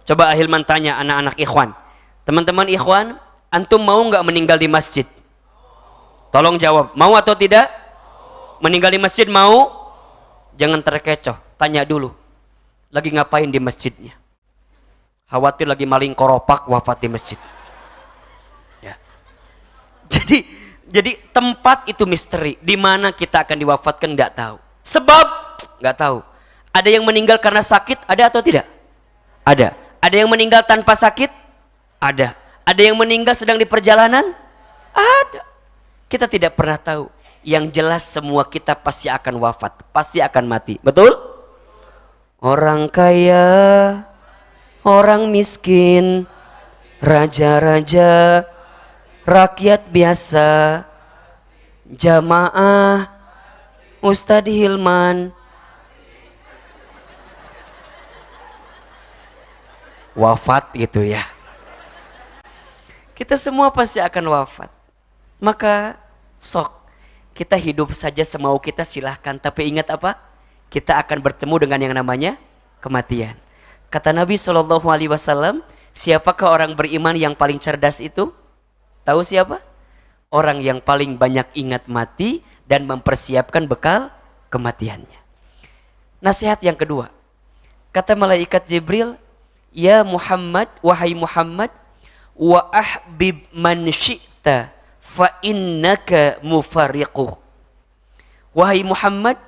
Coba Ahilman tanya anak-anak ikhwan. Teman-teman ikhwan, antum mau nggak meninggal di masjid? Tolong jawab, mau atau tidak? Meninggal di masjid mau? Jangan terkecoh, tanya dulu. Lagi ngapain di masjidnya? Khawatir lagi maling koropak wafat di masjid. Ya. Jadi tempat itu misteri. Di mana kita akan diwafatkan nggak tahu. Sebab nggak tahu. Ada yang meninggal karena sakit, ada atau tidak? Ada. Ada yang meninggal tanpa sakit? Ada. Ada yang meninggal sedang di perjalanan? Ada. Kita tidak pernah tahu. Yang jelas semua kita pasti akan wafat, pasti akan mati. Betul? Orang kaya, orang miskin, raja-raja, rakyat biasa, jamaah, Ustadz Hilman, wafat gitu ya. Kita semua pasti akan wafat. Maka sok kita hidup saja semau kita, silahkan. Tapi ingat apa? Kita akan bertemu dengan yang namanya kematian. Kata Nabi SAW, siapakah orang beriman yang paling cerdas itu? Tahu siapa? Orang yang paling banyak ingat mati dan mempersiapkan bekal kematiannya. Nasihat yang kedua. Kata malaikat Jibril, ya Muhammad, wahai Muhammad, Wa ahbib man syi'ta fa innaka mufariquh. Wahai Muhammad,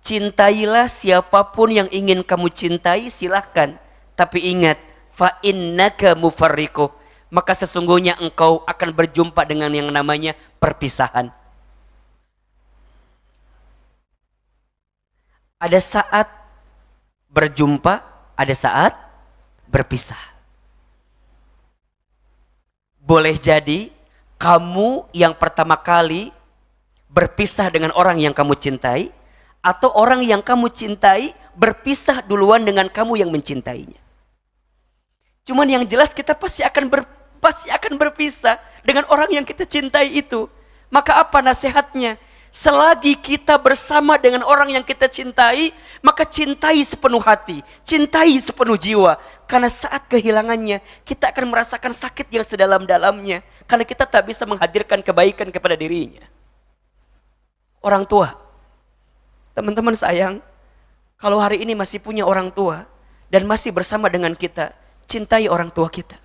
cintailah siapapun yang ingin kamu cintai, silahkan. Tapi ingat, fa innaka mufarriquh, maka sesungguhnya engkau akan berjumpa dengan yang namanya perpisahan. Ada saat berjumpa, ada saat berpisah. Boleh jadi kamu yang pertama kali berpisah dengan orang yang kamu cintai, atau orang yang kamu cintai berpisah duluan dengan kamu yang mencintainya. Cuman yang jelas kita pasti akan berpisah dengan orang yang kita cintai itu. Maka apa nasihatnya? Selagi kita bersama dengan orang yang kita cintai, maka cintai sepenuh hati, cintai sepenuh jiwa. Karena saat kehilangannya, kita akan merasakan sakit yang sedalam-dalamnya. Karena kita tak bisa menghadirkan kebaikan kepada dirinya. Orang tua, teman-teman sayang, kalau hari ini masih punya orang tua dan masih bersama dengan kita, cintai orang tua kita,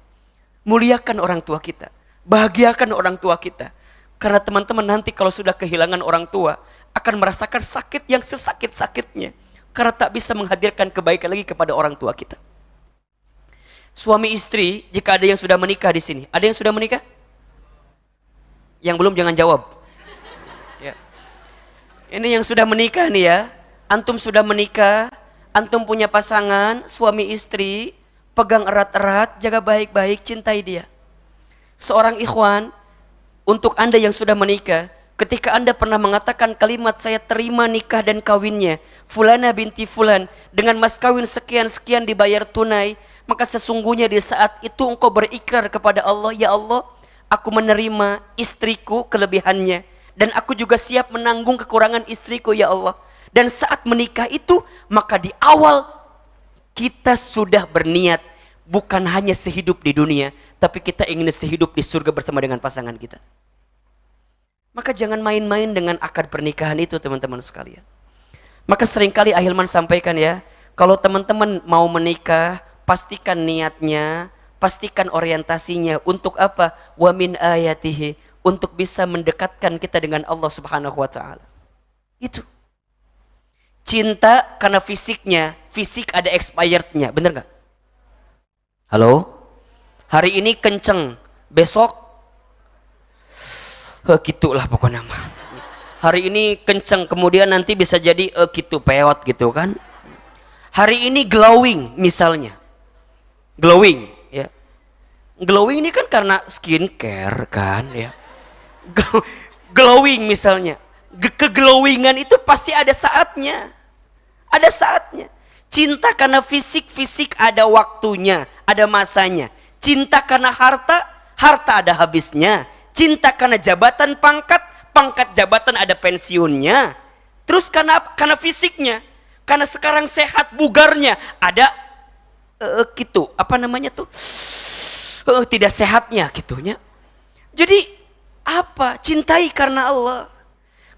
muliakan orang tua kita, bahagiakan orang tua kita. Karena teman-teman nanti kalau sudah kehilangan orang tua akan merasakan sakit yang sesakit-sakitnya, karena tak bisa menghadirkan kebaikan lagi kepada orang tua kita. Suami istri, jika ada yang sudah menikah di sini, ada yang sudah menikah? Yang belum jangan jawab. Ya. Ini yang sudah menikah nih ya, antum sudah menikah, antum punya pasangan, suami istri, pegang erat-erat, jaga baik-baik, cintai dia. Seorang ikhwan, untuk Anda yang sudah menikah, ketika Anda pernah mengatakan kalimat saya terima nikah dan kawinnya Fulana binti Fulan dengan mas kawin sekian-sekian dibayar tunai, maka sesungguhnya di saat itu engkau berikrar kepada Allah, ya Allah, aku menerima istriku kelebihannya dan aku juga siap menanggung kekurangan istriku, ya Allah. Dan saat menikah itu, maka di awal kita sudah berniat bukan hanya sehidup di dunia, tapi kita ingin sehidup di surga bersama dengan pasangan kita. Maka jangan main-main dengan akad pernikahan itu, teman-teman sekalian. Maka seringkali Ahilman sampaikan ya, kalau teman-teman mau menikah, pastikan niatnya, pastikan orientasinya untuk apa? Wa min ayatihi, untuk bisa mendekatkan kita dengan Allah Subhanahu wa taala. Itu. Cinta karena fisiknya, fisik ada expirednya, bener gak? Halo? Hari ini kenceng, besok gitulah pokoknya mah. Hari ini kenceng, kemudian nanti bisa jadi gitu peot gitu kan. Hari ini glowing misalnya. Glowing ya. Glowing ini kan karena skincare kan ya. Glowing misalnya. Keglowingan itu pasti ada saatnya. Ada saatnya. Cinta karena fisik ada waktunya, ada masanya. Cinta karena harta ada habisnya. Cinta karena jabatan, pangkat jabatan ada pensiunnya. Terus karena fisiknya, karena sekarang sehat bugarnya, ada gitu, apa namanya tuh? Tidak sehatnya gitunya. Jadi apa? Cintai karena Allah.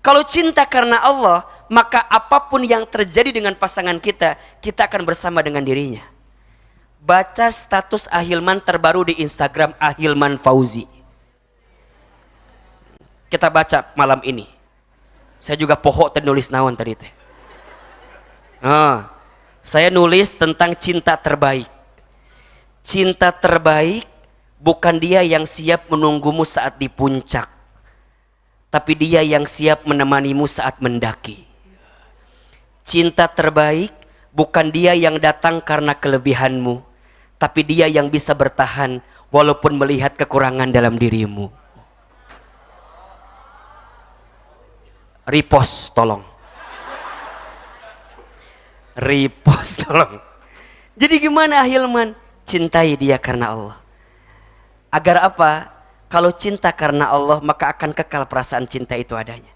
Kalau cinta karena Allah, maka apapun yang terjadi dengan pasangan kita, kita akan bersama dengan dirinya. Baca status Ahilman terbaru di Instagram, Ahilman Fauzi. Kita baca malam ini. Saya juga pohok nulis naon tadi teh. Saya nulis tentang cinta terbaik. Cinta terbaik bukan dia yang siap menunggumu saat di puncak, tapi dia yang siap menemanimu saat mendaki. Cinta terbaik bukan dia yang datang karena kelebihanmu, tapi dia yang bisa bertahan walaupun melihat kekurangan dalam dirimu. Repost tolong. Repost tolong. Jadi gimana Ahilman? Cintai dia karena Allah. Agar apa? Kalau cinta karena Allah, maka akan kekal perasaan cinta itu adanya.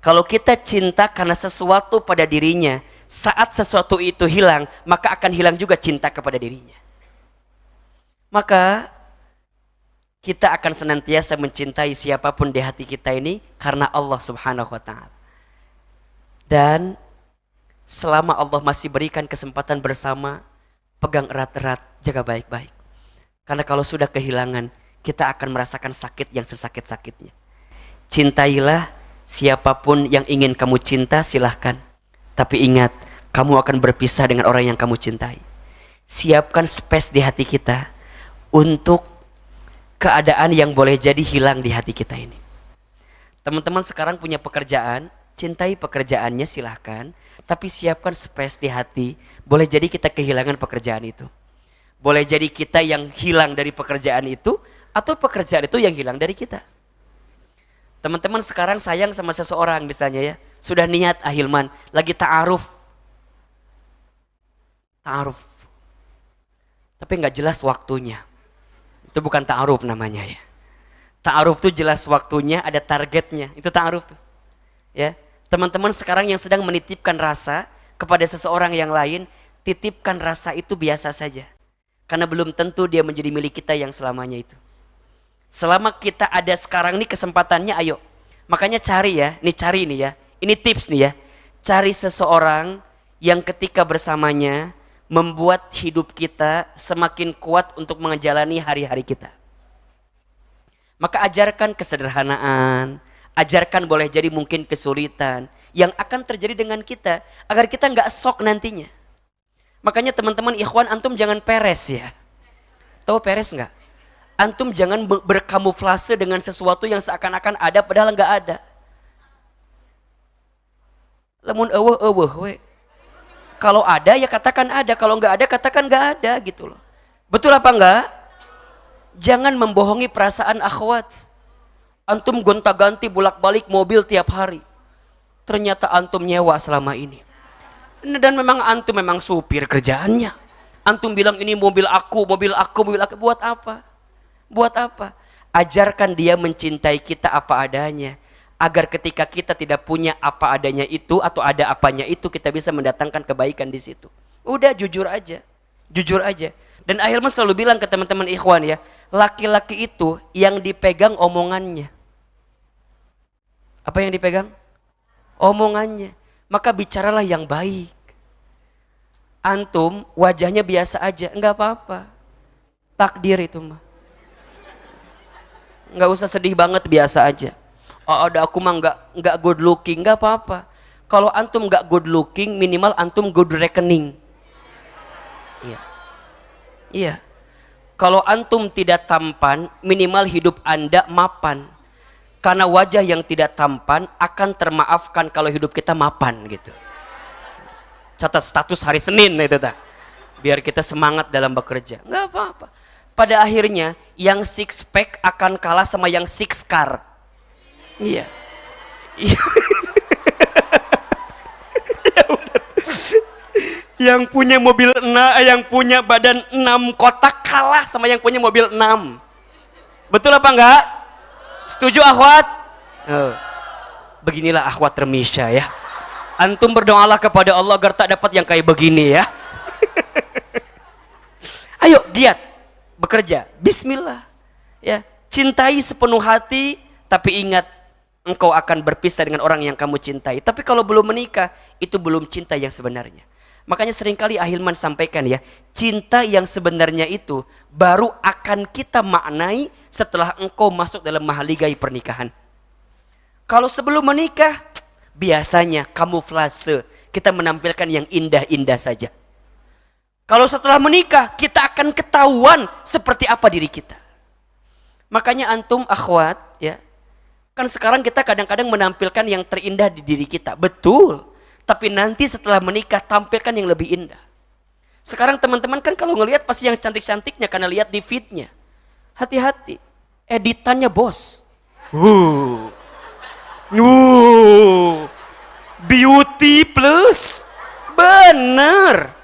Kalau kita cinta karena sesuatu pada dirinya, saat sesuatu itu hilang, maka akan hilang juga cinta kepada dirinya. Maka kita akan senantiasa mencintai siapapun di hati kita ini karena Allah Subhanahu wa taala. Dan selama Allah masih berikan kesempatan bersama, pegang erat-erat, jaga baik-baik. Karena kalau sudah kehilangan, kita akan merasakan sakit yang sesakit-sakitnya. Cintailah siapapun yang ingin kamu cinta, silahkan. Tapi ingat, kamu akan berpisah dengan orang yang kamu cintai. Siapkan space di hati kita untuk keadaan yang boleh jadi hilang di hati kita ini. Teman-teman sekarang punya pekerjaan, cintai pekerjaannya silahkan. Tapi siapkan space di hati, boleh jadi kita kehilangan pekerjaan itu. Boleh jadi kita yang hilang dari pekerjaan itu, atau pekerjaan itu yang hilang dari kita. Teman-teman sekarang sayang sama seseorang misalnya ya, sudah niat ahilman, lagi ta'aruf. Ta'aruf. Tapi nggak jelas waktunya. Itu bukan ta'aruf namanya ya. Ta'aruf tuh jelas waktunya, ada targetnya. Itu ta'aruf tuh. Ya. Teman-teman sekarang yang sedang menitipkan rasa kepada seseorang yang lain, titipkan rasa itu biasa saja. Karena belum tentu dia menjadi milik kita yang selamanya itu. Selama kita ada sekarang nih kesempatannya, ayo. Makanya cari ya, cari nih ya. Ini tips nih ya. Cari seseorang yang ketika bersamanya membuat hidup kita semakin kuat untuk menjalani hari-hari kita. Maka ajarkan kesederhanaan, ajarkan boleh jadi mungkin kesulitan yang akan terjadi dengan kita agar kita nggak shock nantinya. Makanya teman-teman ikhwan, antum jangan peres ya. Tahu peres nggak? Antum jangan berkamuflase dengan sesuatu yang seakan-akan ada padahal nggak ada. Lamun eueuh we. Kalau ada ya katakan ada, kalau nggak ada katakan nggak ada gitu loh. Betul apa enggak? Jangan membohongi perasaan akhwat. Antum gonta-ganti bolak-balik mobil tiap hari. Ternyata antum nyewa selama ini. Dan memang antum memang supir kerjaannya. Antum bilang ini mobil aku. Buat apa? Buat apa? Ajarkan dia mencintai kita apa adanya. Agar ketika kita tidak punya apa adanya itu atau ada apanya itu, kita bisa mendatangkan kebaikan di situ. Udah jujur aja. Jujur aja. Dan Ahilman selalu bilang ke teman-teman ikhwan ya, laki-laki itu yang dipegang omongannya. Apa yang dipegang? Omongannya. Maka bicaralah yang baik. Antum wajahnya biasa aja, enggak apa-apa. Takdir itu mah. Enggak usah sedih banget, biasa aja. Oh, ada aku mah enggak good looking, enggak apa-apa. Kalau antum enggak good looking, minimal antum good reckoning. Iya. Iya. Kalau antum tidak tampan, minimal hidup Anda mapan. Karena wajah yang tidak tampan akan termaafkan kalau hidup kita mapan gitu. Catat status hari Senin itu tak. Biar kita semangat dalam bekerja. Enggak apa-apa. Pada akhirnya yang six pack akan kalah sama yang six car. Iya. Yang punya mobil 6, yang punya badan 6 kotak kalah sama yang punya mobil 6. Betul apa enggak? Setuju akhwat? Beginilah akhwat Remisha ya. Antum berdoalah kepada Allah agar tak dapat yang kayak begini ya. Ayo giat bekerja, bismillah ya. Cintai sepenuh hati, tapi ingat engkau akan berpisah dengan orang yang kamu cintai. Tapi kalau belum menikah, itu belum cinta yang sebenarnya. Makanya seringkali Ahilman sampaikan ya, cinta yang sebenarnya itu baru akan kita maknai setelah engkau masuk dalam mahligai pernikahan. Kalau sebelum menikah, biasanya kamuflase, kita menampilkan yang indah-indah saja. Kalau setelah menikah, kita akan ketahuan seperti apa diri kita. Makanya antum akhwat ya, kan sekarang kita kadang-kadang menampilkan yang terindah di diri kita, betul. Tapi nanti setelah menikah tampilkan yang lebih indah. Sekarang teman-teman kan kalau ngelihat pasti yang cantik-cantiknya karena lihat di feednya. Hati-hati, editannya bos. Beauty plus, bener.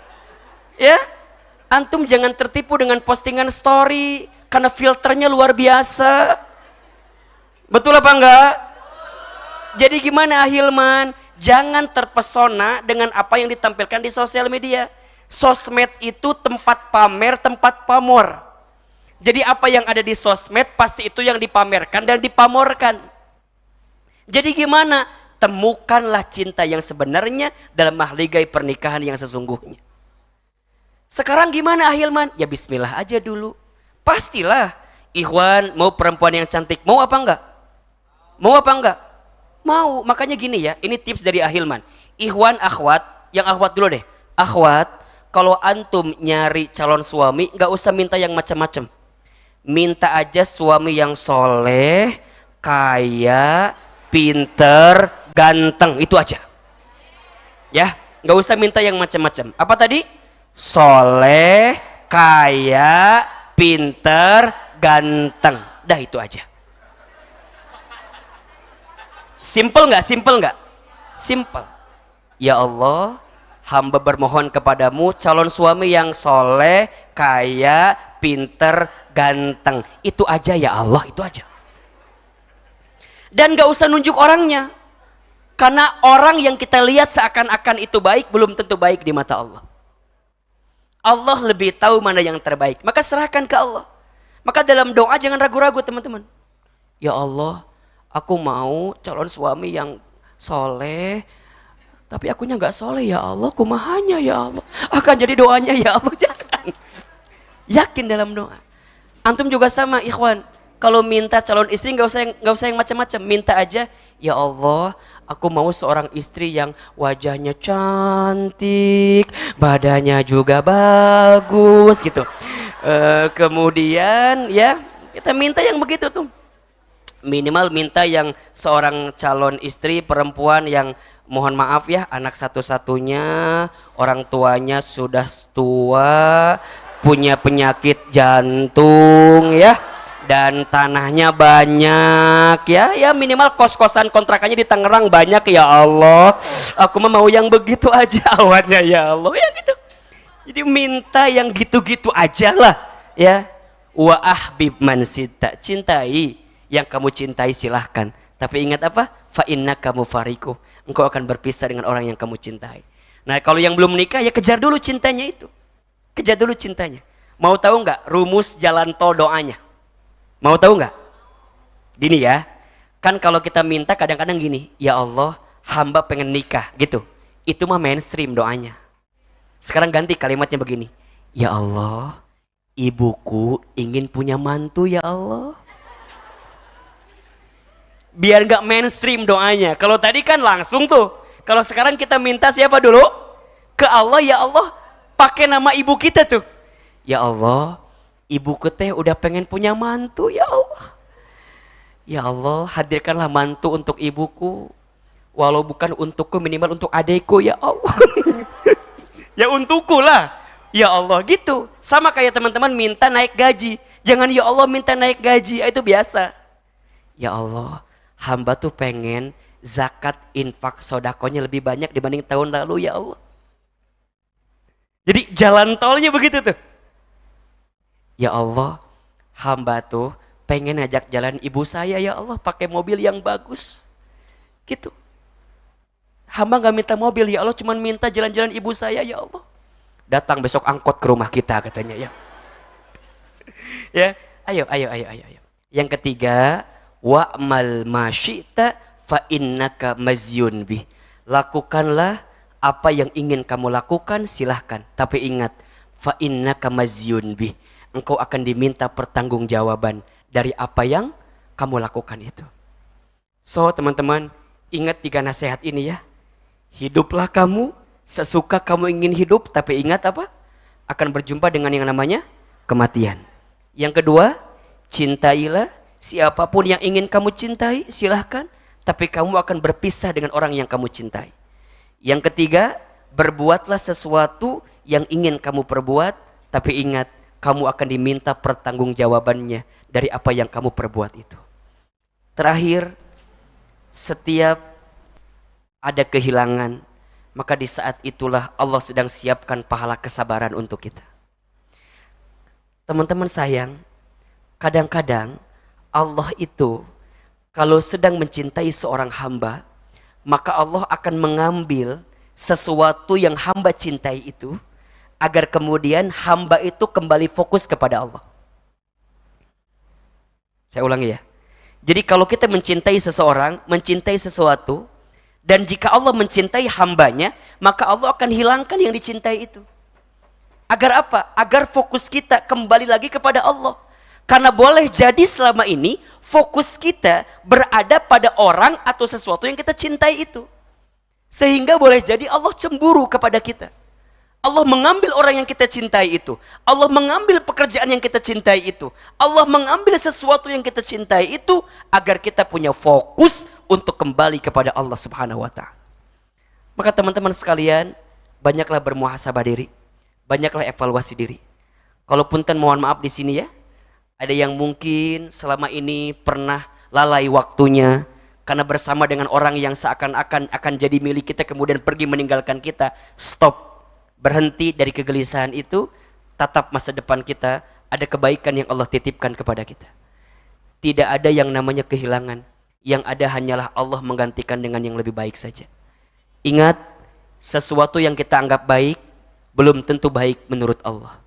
Ya, antum jangan tertipu dengan postingan story karena filternya luar biasa. Betul apa enggak? Jadi gimana Ahilman? Jangan terpesona dengan apa yang ditampilkan di sosial media. Sosmed itu tempat pamer, tempat pamor. Jadi apa yang ada di sosmed pasti itu yang dipamerkan dan dipamorkan. Jadi gimana? Temukanlah cinta yang sebenarnya dalam mahligai pernikahan yang sesungguhnya. Sekarang gimana Ahilman? Ya bismillah aja dulu. Pastilah Ikhwan, mau perempuan yang cantik, mau apa enggak? Mau apa enggak? Mau. Makanya gini ya, ini tips dari Ahilman. Ikhwan, akhwat, yang akhwat dulu deh. Akhwat, kalau antum nyari calon suami, nggak usah minta yang macam-macam. Minta aja suami yang soleh, kaya, pinter, ganteng, itu aja. Ya, nggak usah minta yang macam-macam. Apa tadi? Soleh, kaya, pinter, ganteng. Dah itu aja. Simple nggak? Simple nggak? Simple. Ya Allah, hamba bermohon kepadamu calon suami yang soleh, kaya, pinter, ganteng. Itu aja ya Allah, itu aja. Dan nggak usah nunjuk orangnya. Karena orang yang kita lihat seakan-akan itu baik, belum tentu baik di mata Allah. Allah lebih tahu mana yang terbaik. Maka serahkan ke Allah. Maka dalam doa jangan ragu-ragu teman-teman. Ya Allah, aku mau calon suami yang soleh, tapi akunya nggak soleh ya Allah, kumahanya ya Allah. Akan jadi doanya ya Allah, jangan. Yakin dalam doa. Antum juga sama ikhwan. Kalau minta calon istri nggak usah yang macam-macam. Minta aja, ya Allah, aku mau seorang istri yang wajahnya cantik, badannya juga bagus gitu. Kemudian ya kita minta yang begitu tuh. Minimal minta yang seorang calon istri perempuan yang mohon maaf ya anak satu-satunya, orang tuanya sudah tua, punya penyakit jantung ya, dan tanahnya banyak ya, ya minimal kos-kosan kontrakannya di Tangerang banyak ya Allah. Aku mah mau yang begitu aja awalnya ya Allah ya gitu. Jadi minta yang gitu-gitu aja lah ya. Wa ahbib man sita, cintai yang kamu cintai silahkan. Tapi ingat apa? Fa innaka mufariqu, engkau akan berpisah dengan orang yang kamu cintai. Nah kalau yang belum menikah ya kejar dulu cintanya itu. Kejar dulu cintanya. Mau tahu nggak rumus jalan tol doanya? Mau tahu nggak? Gini ya, kan kalau kita minta kadang-kadang gini, ya Allah hamba pengen nikah gitu. Itu mah mainstream doanya. Sekarang ganti kalimatnya begini, ya Allah ibuku ingin punya mantu ya Allah. Biar nggak mainstream doanya. Kalau tadi kan langsung tuh. Kalau sekarang kita minta siapa dulu? Ke Allah, ya Allah pakai nama ibu kita tuh. Ya Allah, ibuku teh udah pengen punya mantu ya Allah. Ya Allah, hadirkanlah mantu untuk ibuku. Walau bukan untukku, minimal untuk adekku ya Allah. Ya untukku lah. Ya Allah gitu. Sama kayak teman-teman minta naik gaji. Jangan ya Allah minta naik gaji, itu biasa. Ya Allah, hamba tuh pengen zakat infak sodakonya lebih banyak dibanding tahun lalu ya Allah. Jadi jalan tolnya begitu tuh. Ya Allah, hamba tuh pengen ngajak jalan ibu saya ya Allah pakai mobil yang bagus. Gitu. Hamba gak minta mobil ya Allah, cuman minta jalan-jalan ibu saya ya Allah. Datang besok angkot ke rumah kita katanya ya. Ya, ayo. Yang ketiga, wa'mal masyita fa innaka mazyun bih. Lakukanlah apa yang ingin kamu lakukan, silahkan. Tapi ingat, fa innaka mazyun bih. Engkau akan diminta pertanggungjawaban dari apa yang kamu lakukan itu. So teman-teman, ingat 3 nasihat ini ya. Hiduplah kamu sesuka kamu ingin hidup, tapi ingat apa? Akan berjumpa dengan yang namanya kematian. Yang kedua, cintailah siapapun yang ingin kamu cintai, silahkan. Tapi kamu akan berpisah dengan orang yang kamu cintai. Yang ketiga, berbuatlah sesuatu yang ingin kamu perbuat, tapi ingat, kamu akan diminta pertanggungjawabannya dari apa yang kamu perbuat itu. Terakhir, setiap ada kehilangan, maka di saat itulah Allah sedang siapkan pahala kesabaran untuk kita. Teman-teman sayang, kadang-kadang Allah itu kalau sedang mencintai seorang hamba, maka Allah akan mengambil sesuatu yang hamba cintai itu, agar kemudian hamba itu kembali fokus kepada Allah. Saya ulangi ya. Jadi kalau kita mencintai seseorang, mencintai sesuatu, dan jika Allah mencintai hambanya, maka Allah akan hilangkan yang dicintai itu. Agar apa? Agar fokus kita kembali lagi kepada Allah. Karena boleh jadi selama ini fokus kita berada pada orang atau sesuatu yang kita cintai itu. Sehingga boleh jadi Allah cemburu kepada kita. Allah mengambil orang yang kita cintai itu. Allah mengambil pekerjaan yang kita cintai itu. Allah mengambil sesuatu yang kita cintai itu agar kita punya fokus untuk kembali kepada Allah Subhanahu wa taala. Maka teman-teman sekalian, banyaklah bermuhasabah diri, banyaklah evaluasi diri. Kalau punten mohon maaf di sini ya. Ada yang mungkin selama ini pernah lalai waktunya karena bersama dengan orang yang seakan-akan akan jadi milik kita kemudian pergi meninggalkan kita. Stop, berhenti dari kegelisahan itu, tatap masa depan kita, ada kebaikan yang Allah titipkan kepada kita. Tidak ada yang namanya kehilangan, yang ada hanyalah Allah menggantikan dengan yang lebih baik saja. Ingat, sesuatu yang kita anggap baik belum tentu baik menurut Allah.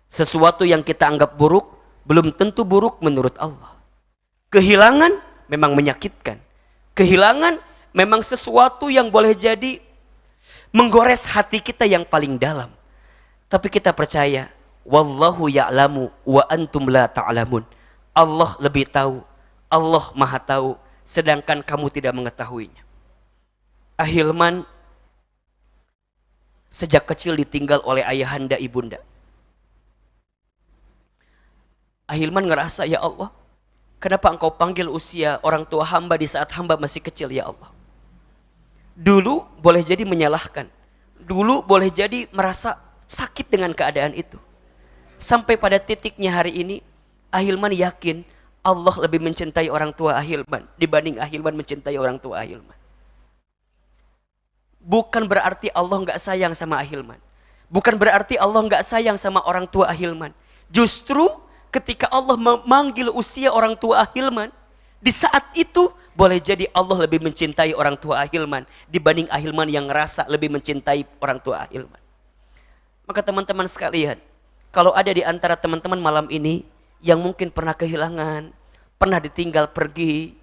Sesuatu yang kita anggap buruk belum tentu buruk menurut Allah. Kehilangan memang menyakitkan. Kehilangan memang sesuatu yang boleh jadi menggores hati kita yang paling dalam. Tapi kita percaya, wallahu ya'lamu wa antum la ta'lamun. Allah lebih tahu, Allah maha tahu, sedangkan kamu tidak mengetahuinya. Ahilman sejak kecil ditinggal oleh ayahanda ibunda. Ahilman ngerasa, ya Allah, kenapa engkau panggil usia orang tua hamba di saat hamba masih kecil ya Allah. Dulu boleh jadi menyalahkan. Dulu boleh jadi merasa sakit dengan keadaan itu. Sampai pada titiknya hari ini, Ahilman yakin Allah lebih mencintai orang tua Ahilman dibanding Ahilman mencintai orang tua Ahilman. Bukan berarti Allah nggak sayang sama Ahilman. Bukan berarti Allah nggak sayang sama orang tua Ahilman. Justru ketika Allah memanggil usia orang tua Ahilman, di saat itu boleh jadi Allah lebih mencintai orang tua Ahilman dibanding Ahilman yang ngerasa lebih mencintai orang tua Ahilman. Maka teman-teman sekalian, kalau ada di antara teman-teman malam ini yang mungkin pernah kehilangan, pernah ditinggal pergi,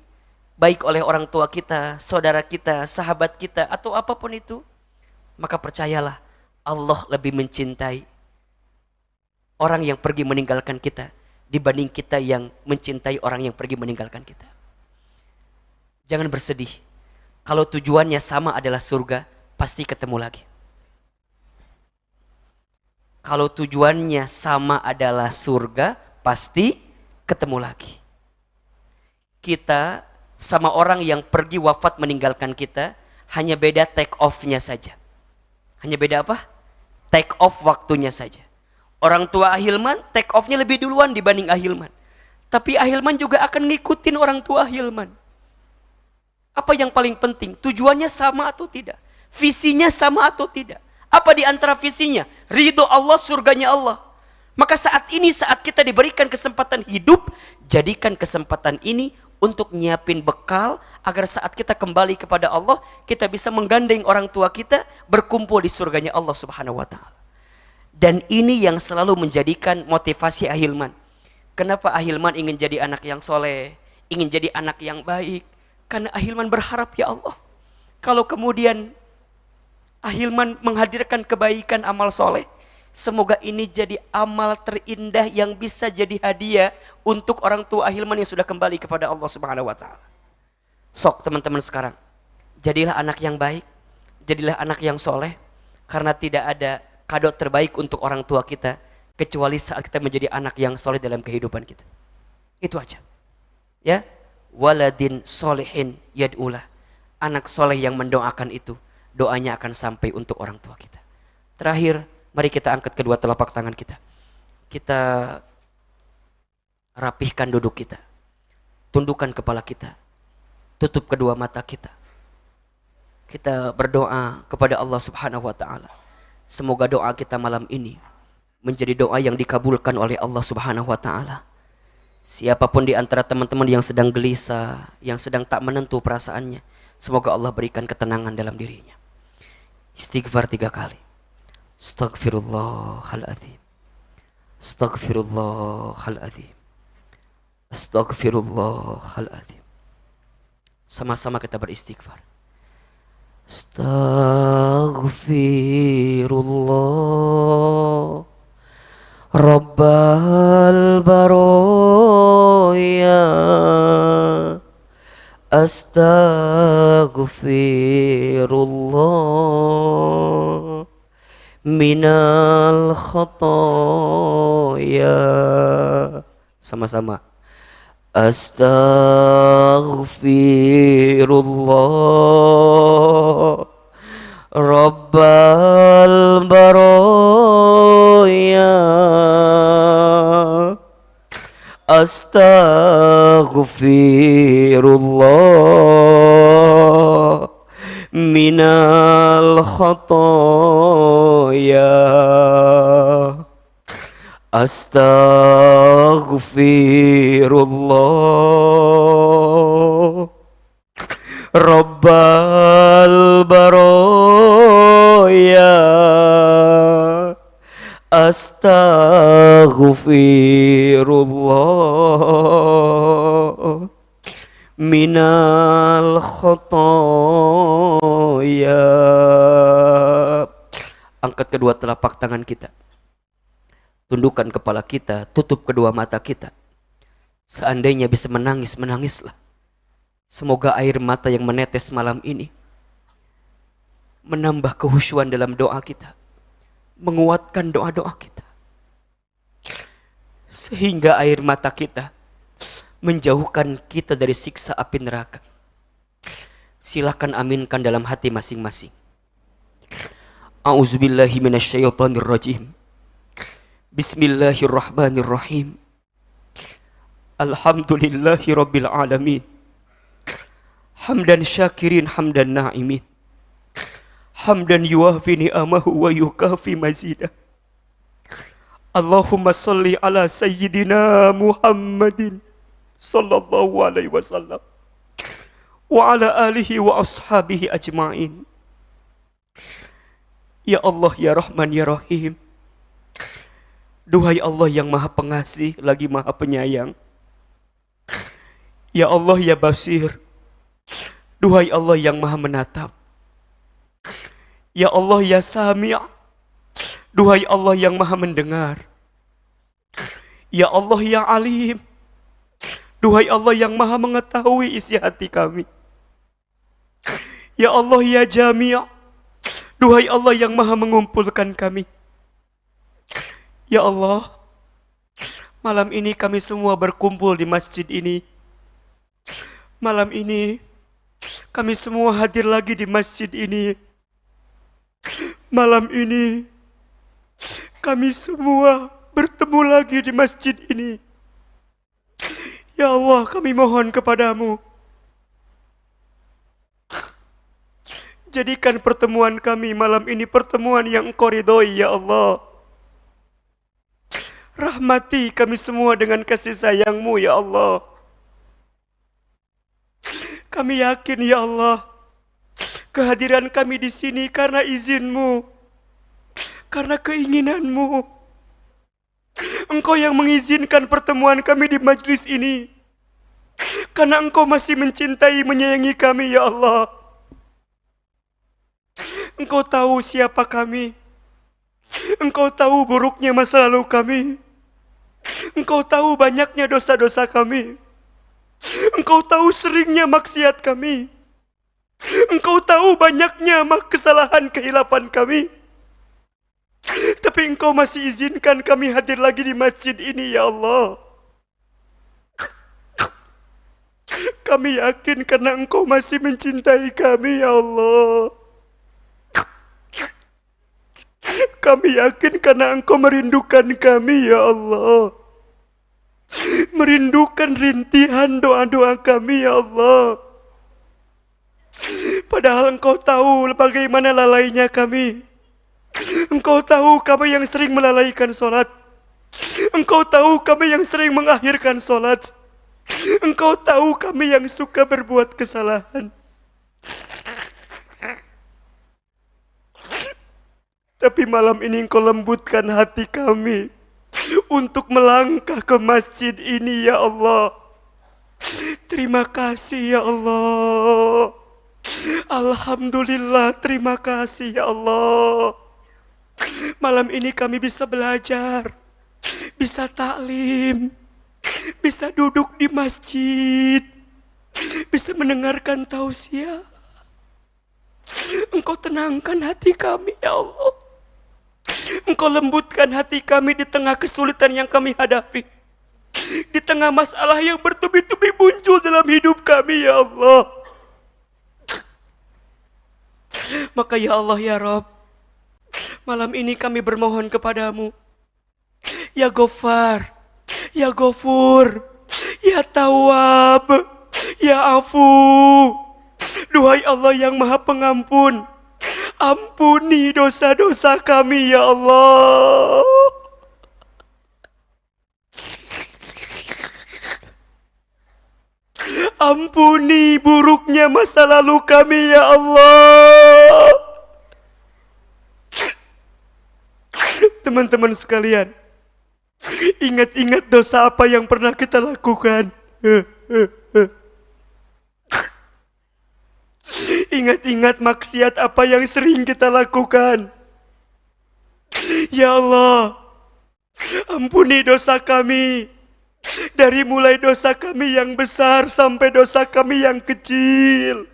baik oleh orang tua kita, saudara kita, sahabat kita, atau apapun itu, maka percayalah Allah lebih mencintai orang yang pergi meninggalkan kita dibanding kita yang mencintai orang yang pergi meninggalkan kita. Jangan bersedih. Kalau tujuannya sama adalah surga, pasti ketemu lagi. Kalau tujuannya sama adalah surga, pasti ketemu lagi. Kita sama orang yang pergi wafat meninggalkan kita, hanya beda take off-nya saja. Hanya beda apa? Take off waktunya saja. Orang tua Ahilman take off-nya lebih duluan dibanding Ahilman. Tapi Ahilman juga akan ngikutin orang tua Ahilman. Apa yang paling penting? Tujuannya sama atau tidak? Visinya sama atau tidak? Apa di antara visinya? Ridho Allah, surganya Allah. Maka saat ini, saat kita diberikan kesempatan hidup, jadikan kesempatan ini untuk nyiapin bekal agar saat kita kembali kepada Allah, kita bisa menggandeng orang tua kita berkumpul di surganya Allah Subhanahu wa taala. Dan ini yang selalu menjadikan motivasi Ahilman. Kenapa Ahilman ingin jadi anak yang soleh, ingin jadi anak yang baik? Karena Ahilman berharap, ya Allah, kalau kemudian Ahilman menghadirkan kebaikan amal soleh, semoga ini jadi amal terindah yang bisa jadi hadiah untuk orang tua Ahilman yang sudah kembali kepada Allah Subhanahu wa taala. Sok teman-teman sekarang, jadilah anak yang baik, jadilah anak yang soleh, karena tidak ada kado terbaik untuk orang tua kita kecuali saat kita menjadi anak yang soleh dalam kehidupan kita. Itu aja. Ya, waladin solehin yad'ulah. Anak soleh yang mendoakan itu, doanya akan sampai untuk orang tua kita. Terakhir, mari kita angkat kedua telapak tangan kita. Kita rapihkan duduk kita. Tundukkan kepala kita. Tutup kedua mata kita. Kita berdoa kepada Allah Subhanahu wa taala. Semoga doa kita malam ini menjadi doa yang dikabulkan oleh Allah Subhanahu wa taala. Siapapun di antara teman-teman yang sedang gelisah, yang sedang tak menentu perasaannya, semoga Allah berikan ketenangan dalam dirinya. Istighfar 3 kali. Astaghfirullahaladzim. Astaghfirullahaladzim. Astaghfirullahaladzim. Sama-sama kita beristighfar. Astaghfirullah Rabbal Baro Astaghfirullah minal khotoya. Sama-sama. Astaghfirullah Rabbal baraya. Astaghfirullah minal khotoya. Astaghfirullah Rabbal baraya. Astaghfirullah minal khotoya. Angkat kedua telapak tangan kita, tundukkan kepala kita, tutup kedua mata kita. Seandainya bisa menangis, menangislah. Semoga air mata yang menetes malam ini menambah kehusyuan dalam doa kita, menguatkan doa-doa kita, sehingga air mata kita menjauhkan kita dari siksa api neraka. Silakan aminkan dalam hati masing-masing. A'udzubillahi minasyaitonirrajim. Bismillahirrahmanirrahim. Alhamdulillahi rabbil alamin. Hamdan syakirin hamdan na'imin. Hamdan yuwafi ni'amahu wa yukafi mazidah. Allahumma salli ala sayyidina Muhammadin sallallahu alaihi wasallam wa ala alihi wa ashabihi ajma'in. Ya Allah, ya Rahman, ya Rahim. Duhai Allah yang maha pengasih lagi maha penyayang. Ya Allah, ya Basir. Duhai Allah yang maha menatap. Ya Allah, ya Sami'. Duhai Allah yang maha mendengar. Ya Allah, ya Alim. Duhai Allah yang maha mengetahui isi hati kami. Ya Allah, ya Jami'. Duhai Allah yang maha mengumpulkan kami. Ya Allah, malam ini kami semua berkumpul di masjid ini. Malam ini kami semua hadir lagi di masjid ini. Malam ini kami semua bertemu lagi di masjid ini. Ya Allah, kami mohon kepadamu, jadikan pertemuan kami malam ini pertemuan yang Engkau ridhoi, ya Allah. Rahmati kami semua dengan kasih sayang-Mu, ya Allah. Kami yakin, ya Allah, kehadiran kami di sini karena izin-Mu, karena keinginan-Mu. Engkau yang mengizinkan pertemuan kami di majlis ini, karena Engkau masih mencintai, menyayangi kami, ya Allah. Engkau tahu siapa kami. Engkau tahu buruknya masa lalu kami. Engkau tahu banyaknya dosa-dosa kami. Engkau tahu seringnya maksiat kami. Engkau tahu banyaknya kesalahan kehilapan kami. Tapi Engkau masih izinkan kami hadir lagi di masjid ini, ya Allah. Kami yakin karena Engkau masih mencintai kami, ya Allah. Kami yakin karena Engkau merindukan kami, ya Allah. Merindukan rintihan doa-doa kami, ya Allah. Padahal Engkau tahu bagaimana lalainya kami. Engkau tahu kami yang sering melalaikan sholat. Engkau tahu kami yang sering mengakhirkan sholat. Engkau tahu kami yang suka berbuat kesalahan. Tapi malam ini Engkau lembutkan hati kami untuk melangkah ke masjid ini, ya Allah. Terima kasih, ya Allah. Alhamdulillah, terima kasih, ya Allah. Malam ini kami bisa belajar, bisa taklim, bisa duduk di masjid, bisa mendengarkan tausiah. Engkau tenangkan hati kami ya Allah. Engkau lembutkan hati kami di tengah kesulitan yang kami hadapi, di tengah masalah yang bertubi-tubi muncul dalam hidup kami ya Allah. Maka ya Allah ya Rabb, malam ini kami bermohon kepadamu, ya Ghaffar, ya Ghafur, ya Tawwab, ya Afu. Duhai Allah yang Maha Pengampun, ampuni dosa-dosa kami ya Allah. Ampuni buruknya masa lalu kami ya Allah. Teman-teman sekalian, ingat-ingat dosa apa yang pernah kita lakukan. Ingat-ingat maksiat apa yang sering kita lakukan. Ya Allah, ampuni dosa kami. Dari mulai dosa kami yang besar sampai dosa kami yang kecil.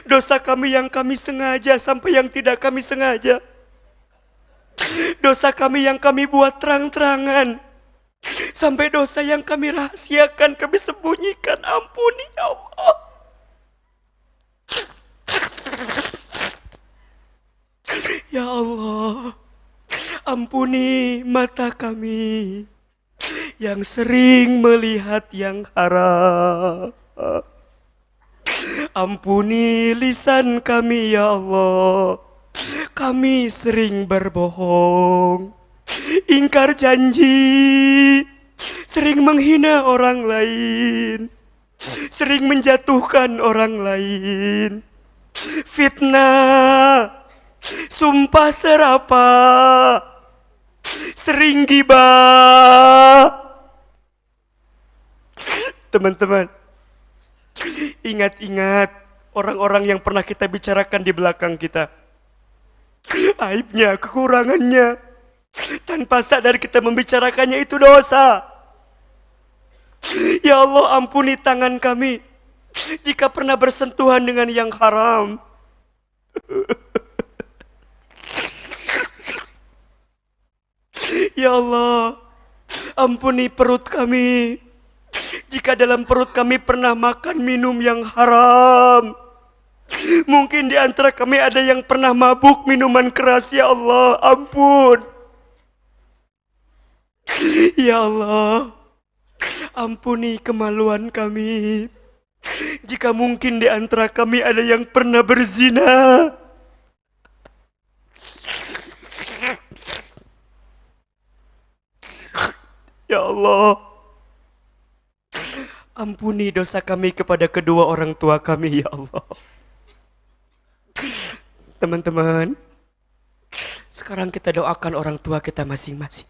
Dosa kami yang kami sengaja sampai yang tidak kami sengaja. Dosa kami yang kami buat terang-terangan sampai dosa yang kami rahasiakan, kami sembunyikan. Ampuni ya Allah. Ya Allah, ampuni mata kami yang sering melihat yang haram. Ampuni lisan kami ya Allah, kami sering berbohong, ingkar janji, sering menghina orang lain, sering menjatuhkan orang lain, fitnah, sumpah serapah, sering gibah. Teman-teman, ingat-ingat orang-orang yang pernah kita bicarakan di belakang kita, aibnya, kekurangannya. Tanpa sadar kita membicarakannya, itu dosa. Ya Allah, ampuni tangan kami jika pernah bersentuhan dengan yang haram. Ya Allah, ampuni perut kami jika dalam perut kami pernah makan minum yang haram. Mungkin di antara kami ada yang pernah mabuk minuman keras. Ya Allah, ampun. Ya Allah, ampuni kemaluan kami jika mungkin di antara kami ada yang pernah berzina. Ya Allah, ampuni dosa kami kepada kedua orang tua kami ya Allah. Teman-teman, sekarang kita doakan orang tua kita masing-masing.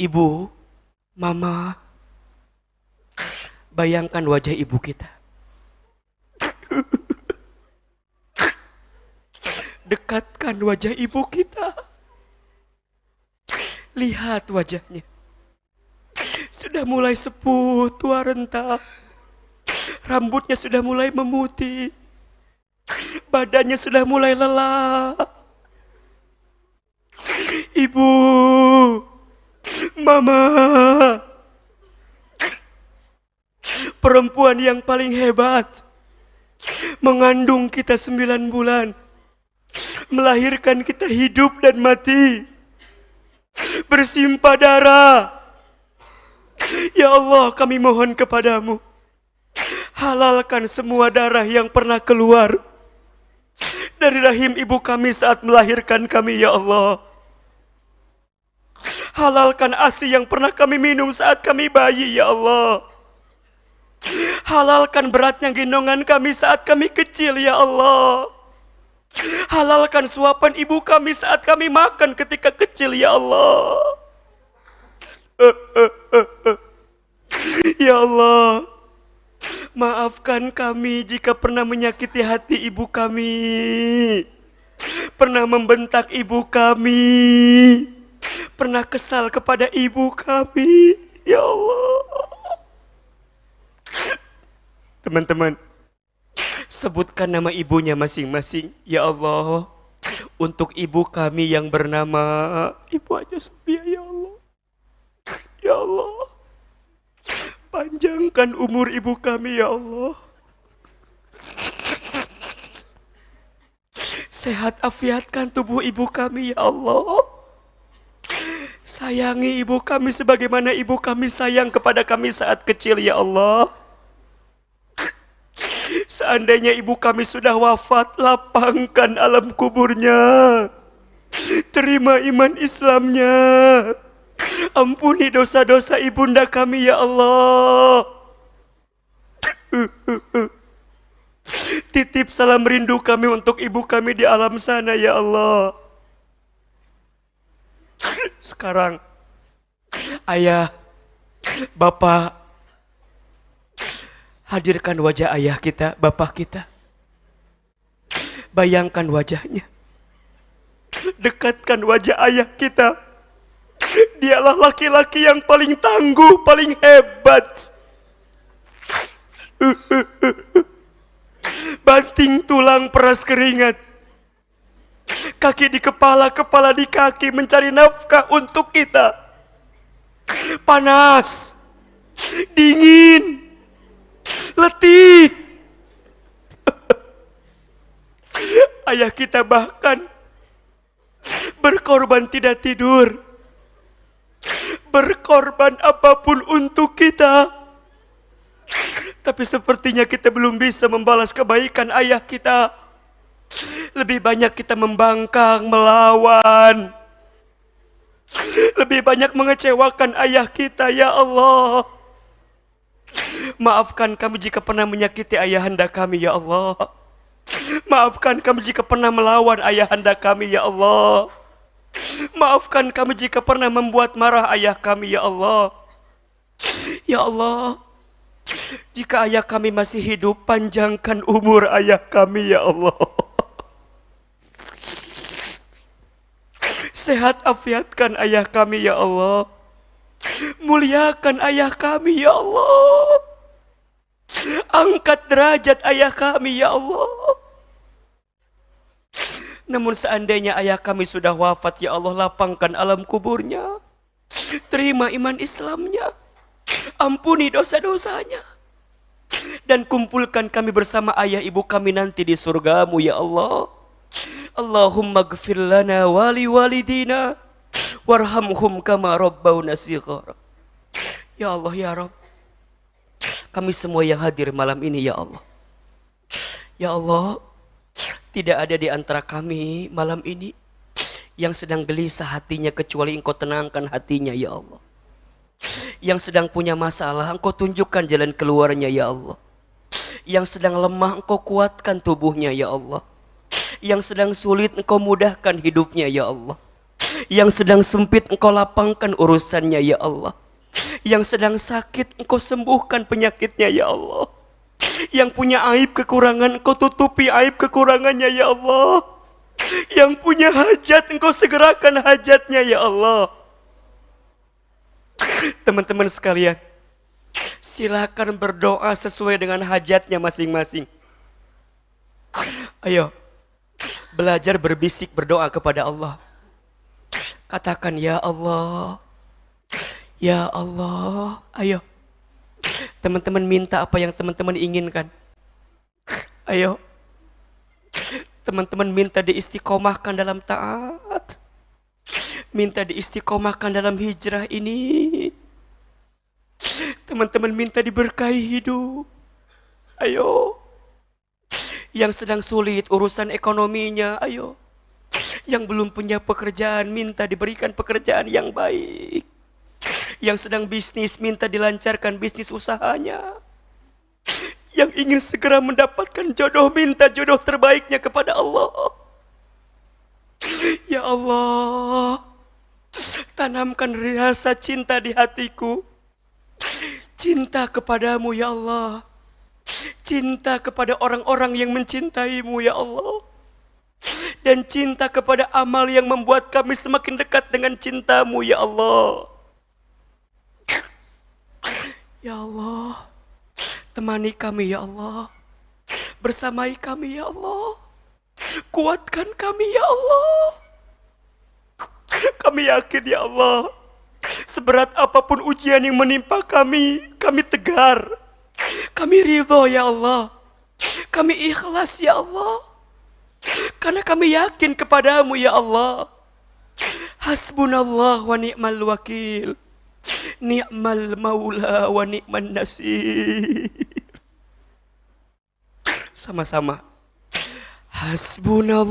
Ibu, mama, bayangkan wajah ibu kita. Dekatkan wajah ibu kita. Lihat wajahnya. Sudah mulai sepuh, tua renta. Rambutnya sudah mulai memutih. Badannya sudah mulai lelah. Ibu, mama, perempuan yang paling hebat, mengandung kita 9 bulan, melahirkan kita hidup dan mati, bersimpah darah. Ya Allah, kami mohon kepadamu, halalkan semua darah yang pernah keluar dari rahim ibu kami saat melahirkan kami ya Allah. Halalkan ASI yang pernah kami minum saat kami bayi ya Allah. Halalkan beratnya gendongan kami saat kami kecil ya Allah. Halalkan suapan ibu kami saat kami makan ketika kecil ya Allah. Ya Allah, maafkan kami jika pernah menyakiti hati ibu kami, pernah membentak ibu kami, pernah kesal kepada ibu kami. Ya Allah, Teman-teman, sebutkan nama ibunya masing-masing. Ya Allah, untuk ibu kami yang bernama Ibu Haja Sofia, ya Allah. Ya Allah, panjangkan umur ibu kami ya Allah. Sehat afiatkan tubuh ibu kami ya Allah. Sayangi ibu kami sebagaimana ibu kami sayang kepada kami saat kecil ya Allah. Seandainya ibu kami sudah wafat, lapangkan alam kuburnya. Terima iman Islamnya. Ampuni dosa-dosa ibunda kami ya Allah. Titip salam rindu kami untuk ibu kami di alam sana ya Allah. Sekarang ayah, bapak, hadirkan wajah ayah kita, bapak kita. Bayangkan wajahnya. Dekatkan wajah ayah kita. Dialah laki-laki yang paling tangguh, paling hebat. Banting tulang, peras keringat. Kaki di kepala, kepala di kaki, mencari nafkah untuk kita. Panas, dingin, letih. Ayah kita bahkan berkorban tidak tidur, berkorban apapun untuk kita. Tapi sepertinya kita belum bisa membalas kebaikan ayah kita. Lebih banyak kita membangkang, melawan. Lebih banyak mengecewakan ayah kita ya Allah. Maafkan kami jika pernah menyakiti ayahanda kami ya Allah. Maafkan kami jika pernah melawan ayahanda kami ya Allah. Maafkan kami jika pernah membuat marah ayah kami ya Allah. Ya Allah, jika ayah kami masih hidup, panjangkan umur ayah kami ya Allah. Sehat afiatkan ayah kami ya Allah. Muliakan ayah kami ya Allah. Angkat derajat ayah kami ya Allah. Namun seandainya ayah kami sudah wafat ya Allah, lapangkan alam kuburnya. Terima iman Islamnya. Ampuni dosa-dosanya. Dan kumpulkan kami bersama ayah ibu kami nanti di surgamu ya Allah. Allahumma gfir lana wali walidina warhamhum kama rabbawna shighara. Ya Allah ya Rabb, kami semua yang hadir malam ini ya Allah. Ya Allah, tidak ada di antara kami malam ini yang sedang gelisah hatinya kecuali Engkau tenangkan hatinya ya Allah. Yang sedang punya masalah, Engkau tunjukkan jalan keluarnya ya Allah. Yang sedang lemah, Engkau kuatkan tubuhnya ya Allah. Yang sedang sulit, Engkau mudahkan hidupnya ya Allah. Yang sedang sempit, Engkau lapangkan urusannya ya Allah. Yang sedang sakit, Engkau sembuhkan penyakitnya ya Allah. Yang punya aib kekurangan, Engkau tutupi aib kekurangannya ya Allah. Yang punya hajat, Engkau segerakan hajatnya ya Allah. Teman-teman sekalian, silakan berdoa sesuai dengan hajatnya masing-masing. Ayo, belajar berbisik berdoa kepada Allah. Katakan ya Allah, ya Allah. Ayo, teman-teman minta apa yang teman-teman inginkan. Ayo, teman-teman minta diistiqomahkan dalam taat. Minta diistiqomahkan dalam hijrah ini. Teman-teman minta diberkahi hidup. Ayo. Yang sedang sulit urusan ekonominya, ayo. Yang belum punya pekerjaan, minta diberikan pekerjaan yang baik. Yang sedang bisnis, minta dilancarkan bisnis usahanya. Yang ingin segera mendapatkan jodoh, minta jodoh terbaiknya kepada Allah. Ya Allah, tanamkan rasa cinta di hatiku. Cinta kepadamu ya Allah. Cinta kepada orang-orang yang mencintaimu ya Allah. Dan cinta kepada amal yang membuat kami semakin dekat dengan cintamu ya Allah. Ya Allah, Temani kami ya Allah, bersamai kami ya Allah, kuatkan kami ya Allah. Kami yakin ya Allah, seberat apapun ujian yang menimpa kami tegar, kami ridho ya Allah, kami ikhlas ya Allah, karena kami yakin kepadamu ya Allah. Hasbunallah wa ni'mal wakil, ni'mal maula wa ni'man nasir. Sama-sama. Hasbunallah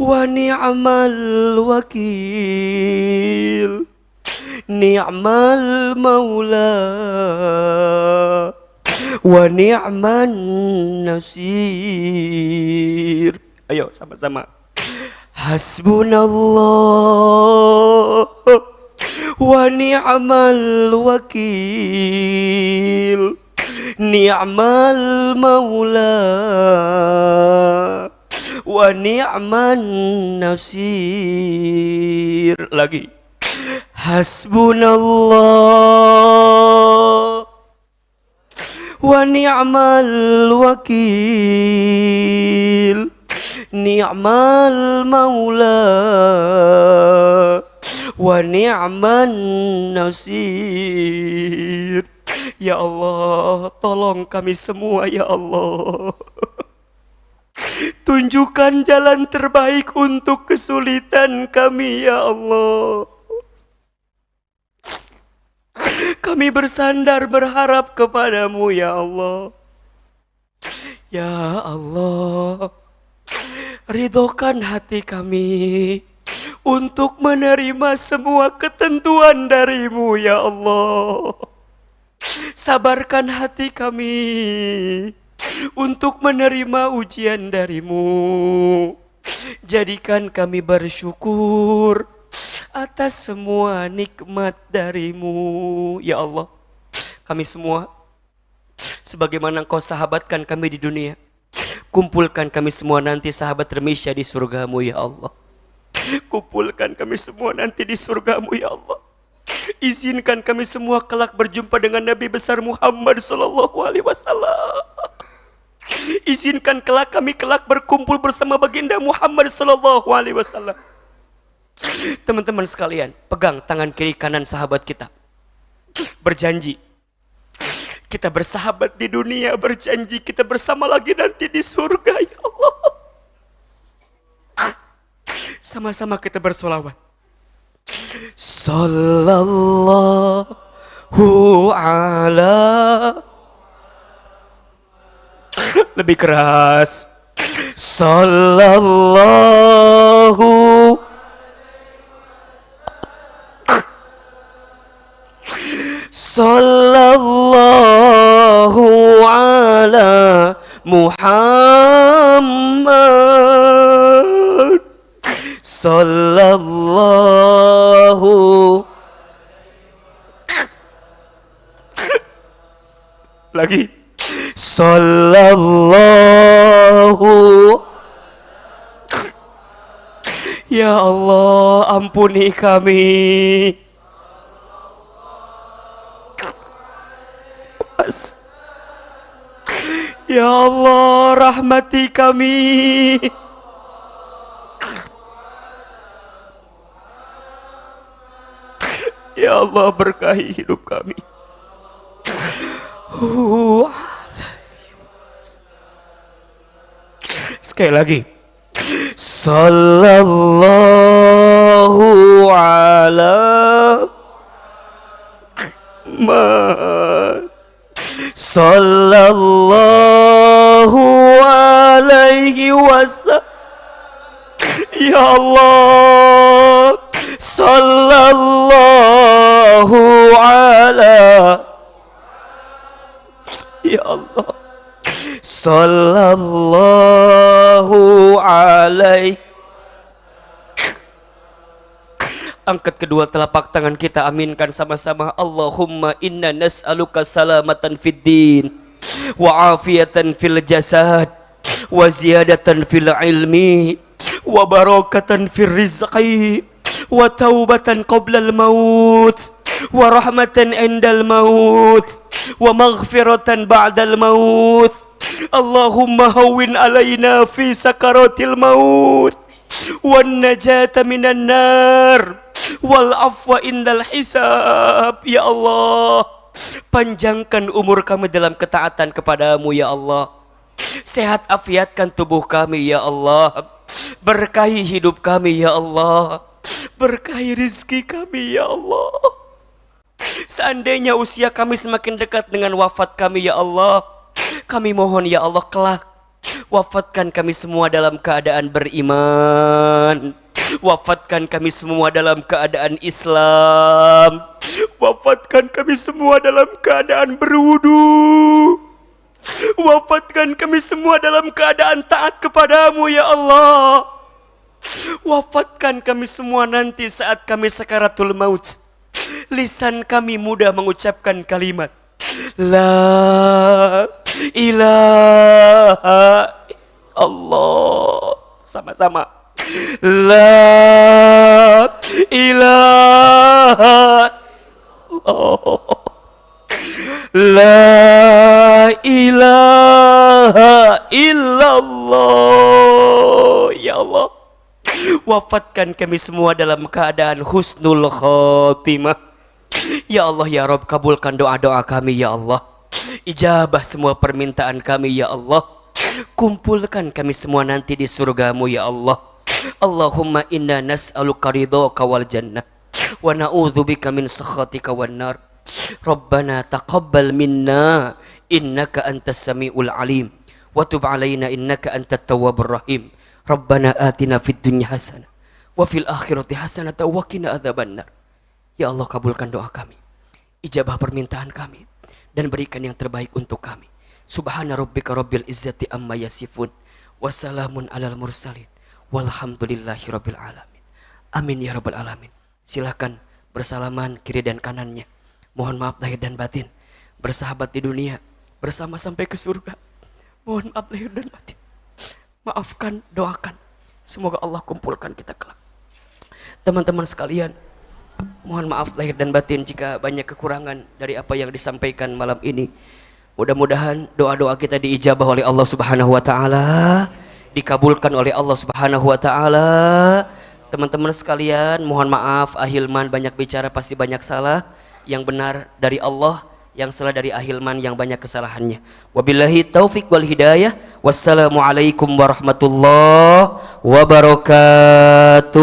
wa ni'mal wakil, ni'mal maula wa ni'man nasir. Ayo sama-sama. Hasbunallah wa ni'mal wakil, ni'mal maula wa ni'man nasir. Lagi. Hasbunallah wa ni'mal wakil, ni'mal maula wa ni'man nasir. Ya Allah, tolong kami semua ya Allah. Tunjukkan jalan terbaik untuk kesulitan kami ya Allah. Kami bersandar berharap kepadamu ya Allah. Ya Allah, ridhokan hati kami untuk menerima semua ketentuan darimu ya Allah. Sabarkan hati kami untuk menerima ujian darimu. Jadikan kami bersyukur atas semua nikmat darimu ya Allah. Kami semua, sebagaimana Engkau sahabatkan kami di dunia, kumpulkan kami semua nanti sahabat termisya di surgamu ya Allah. Kumpulkan kami semua nanti di surgamu ya Allah. Izinkan kami semua kelak berjumpa dengan Nabi besar Muhammad sallallahu alaihi wasallam. Izinkan kelak kami berkumpul bersama baginda Muhammad sallallahu alaihi wasallam. Teman-teman sekalian, pegang tangan kiri kanan sahabat kita. Berjanji kita bersahabat di dunia, berjanji kita bersama lagi nanti di surga ya Allah. Sama-sama kita bersolawat. Sallallahu ala, lebih keras. Sallallahu Sallallahu ala Muhammad, Sallallahu. Lagi. Sallallahu. Ya Allah, ampuni kami. Ya Allah, rahmati kami. Ya Allah, berkahi hidup kami. Sekali lagi. Sallallahu ala Muhammad, Sallallahu alaihi wasallam. Ya Allah, Sallallahu ala. Ya Allah, Sallallahu alaihi. Angkat kedua telapak tangan kita, aminkan sama-sama. Allahumma inna nas'aluka salamatan fid din, wa afiyatan fil jasad, wa ziyadatan fil ilmi, wa barakatan fil rizqi, wa taubatan qabla al maut, wa rahmatan indal maut wa maghfiratan ba'dal maut. Allahumma hawwin alaina fi sakaratil maut wan najata minan nar wal afwa indal hisab. Ya Allah, panjangkan umur kami dalam ketaatan kepadamu ya Allah. Sehat afiatkan tubuh kami ya Allah. Berkahi hidup kami ya Allah. Berkahi rizki kami ya Allah. Seandainya usia kami semakin dekat dengan wafat kami ya Allah, kami mohon ya Allah kelak wafatkan kami semua dalam keadaan beriman. Wafatkan kami semua dalam keadaan Islam. Wafatkan kami semua dalam keadaan berwudu. Wafatkan kami semua dalam keadaan taat kepadamu ya Allah. Wafatkan kami semua nanti saat kami sakaratul maut. Lisan kami mudah mengucapkan kalimat La ilaha Allah. Sama-sama. La ilaha Allah. La ilaha illallah. Ya Allah, wafatkan kami semua dalam keadaan husnul khotimah. Ya Allah ya Rabb, kabulkan doa-doa kami ya Allah. Ijabah semua permintaan kami ya Allah. Kumpulkan kami semua nanti di surgamu ya Allah. Allahumma inna nas'aluka ridhaka wal jannah wa na'udzubika min sakhatika wan nar. Rabbana taqabbal minna innaka antas samiul alim wa tub alaina innaka antat tawwabur rahim. Rabbana atina fid dunya hasanah wa fil akhirati hasanah wa qina adzabannar. Ya Allah, kabulkan doa kami, ijabah permintaan kami, dan berikan yang terbaik untuk kami. Subhana rabbika rabbil izzati amma yasifun wa salamun alal mursalin walhamdulillahi rabbil alamin. Amin ya rabbal alamin. Silakan bersalaman kiri dan kanannya. Mohon maaf lahir dan batin. Bersahabat di dunia, bersama sampai ke surga. Mohon maaf lahir dan batin. Maafkan, doakan. Semoga Allah kumpulkan kita kelak. Teman-teman sekalian, mohon maaf lahir dan batin jika banyak kekurangan dari apa yang disampaikan malam ini. Mudah-mudahan doa-doa kita diijabah oleh Allah Subhanahu wa taala, dikabulkan oleh Allah Subhanahu wa taala. Teman-teman sekalian, mohon maaf Ahilman banyak bicara pasti banyak salah. Yang benar dari Allah, yang salah dari Ahilman yang banyak kesalahannya. Wabillahi taufik wal hidayah. Wassalamualaikum warahmatullahi wabarakatuh.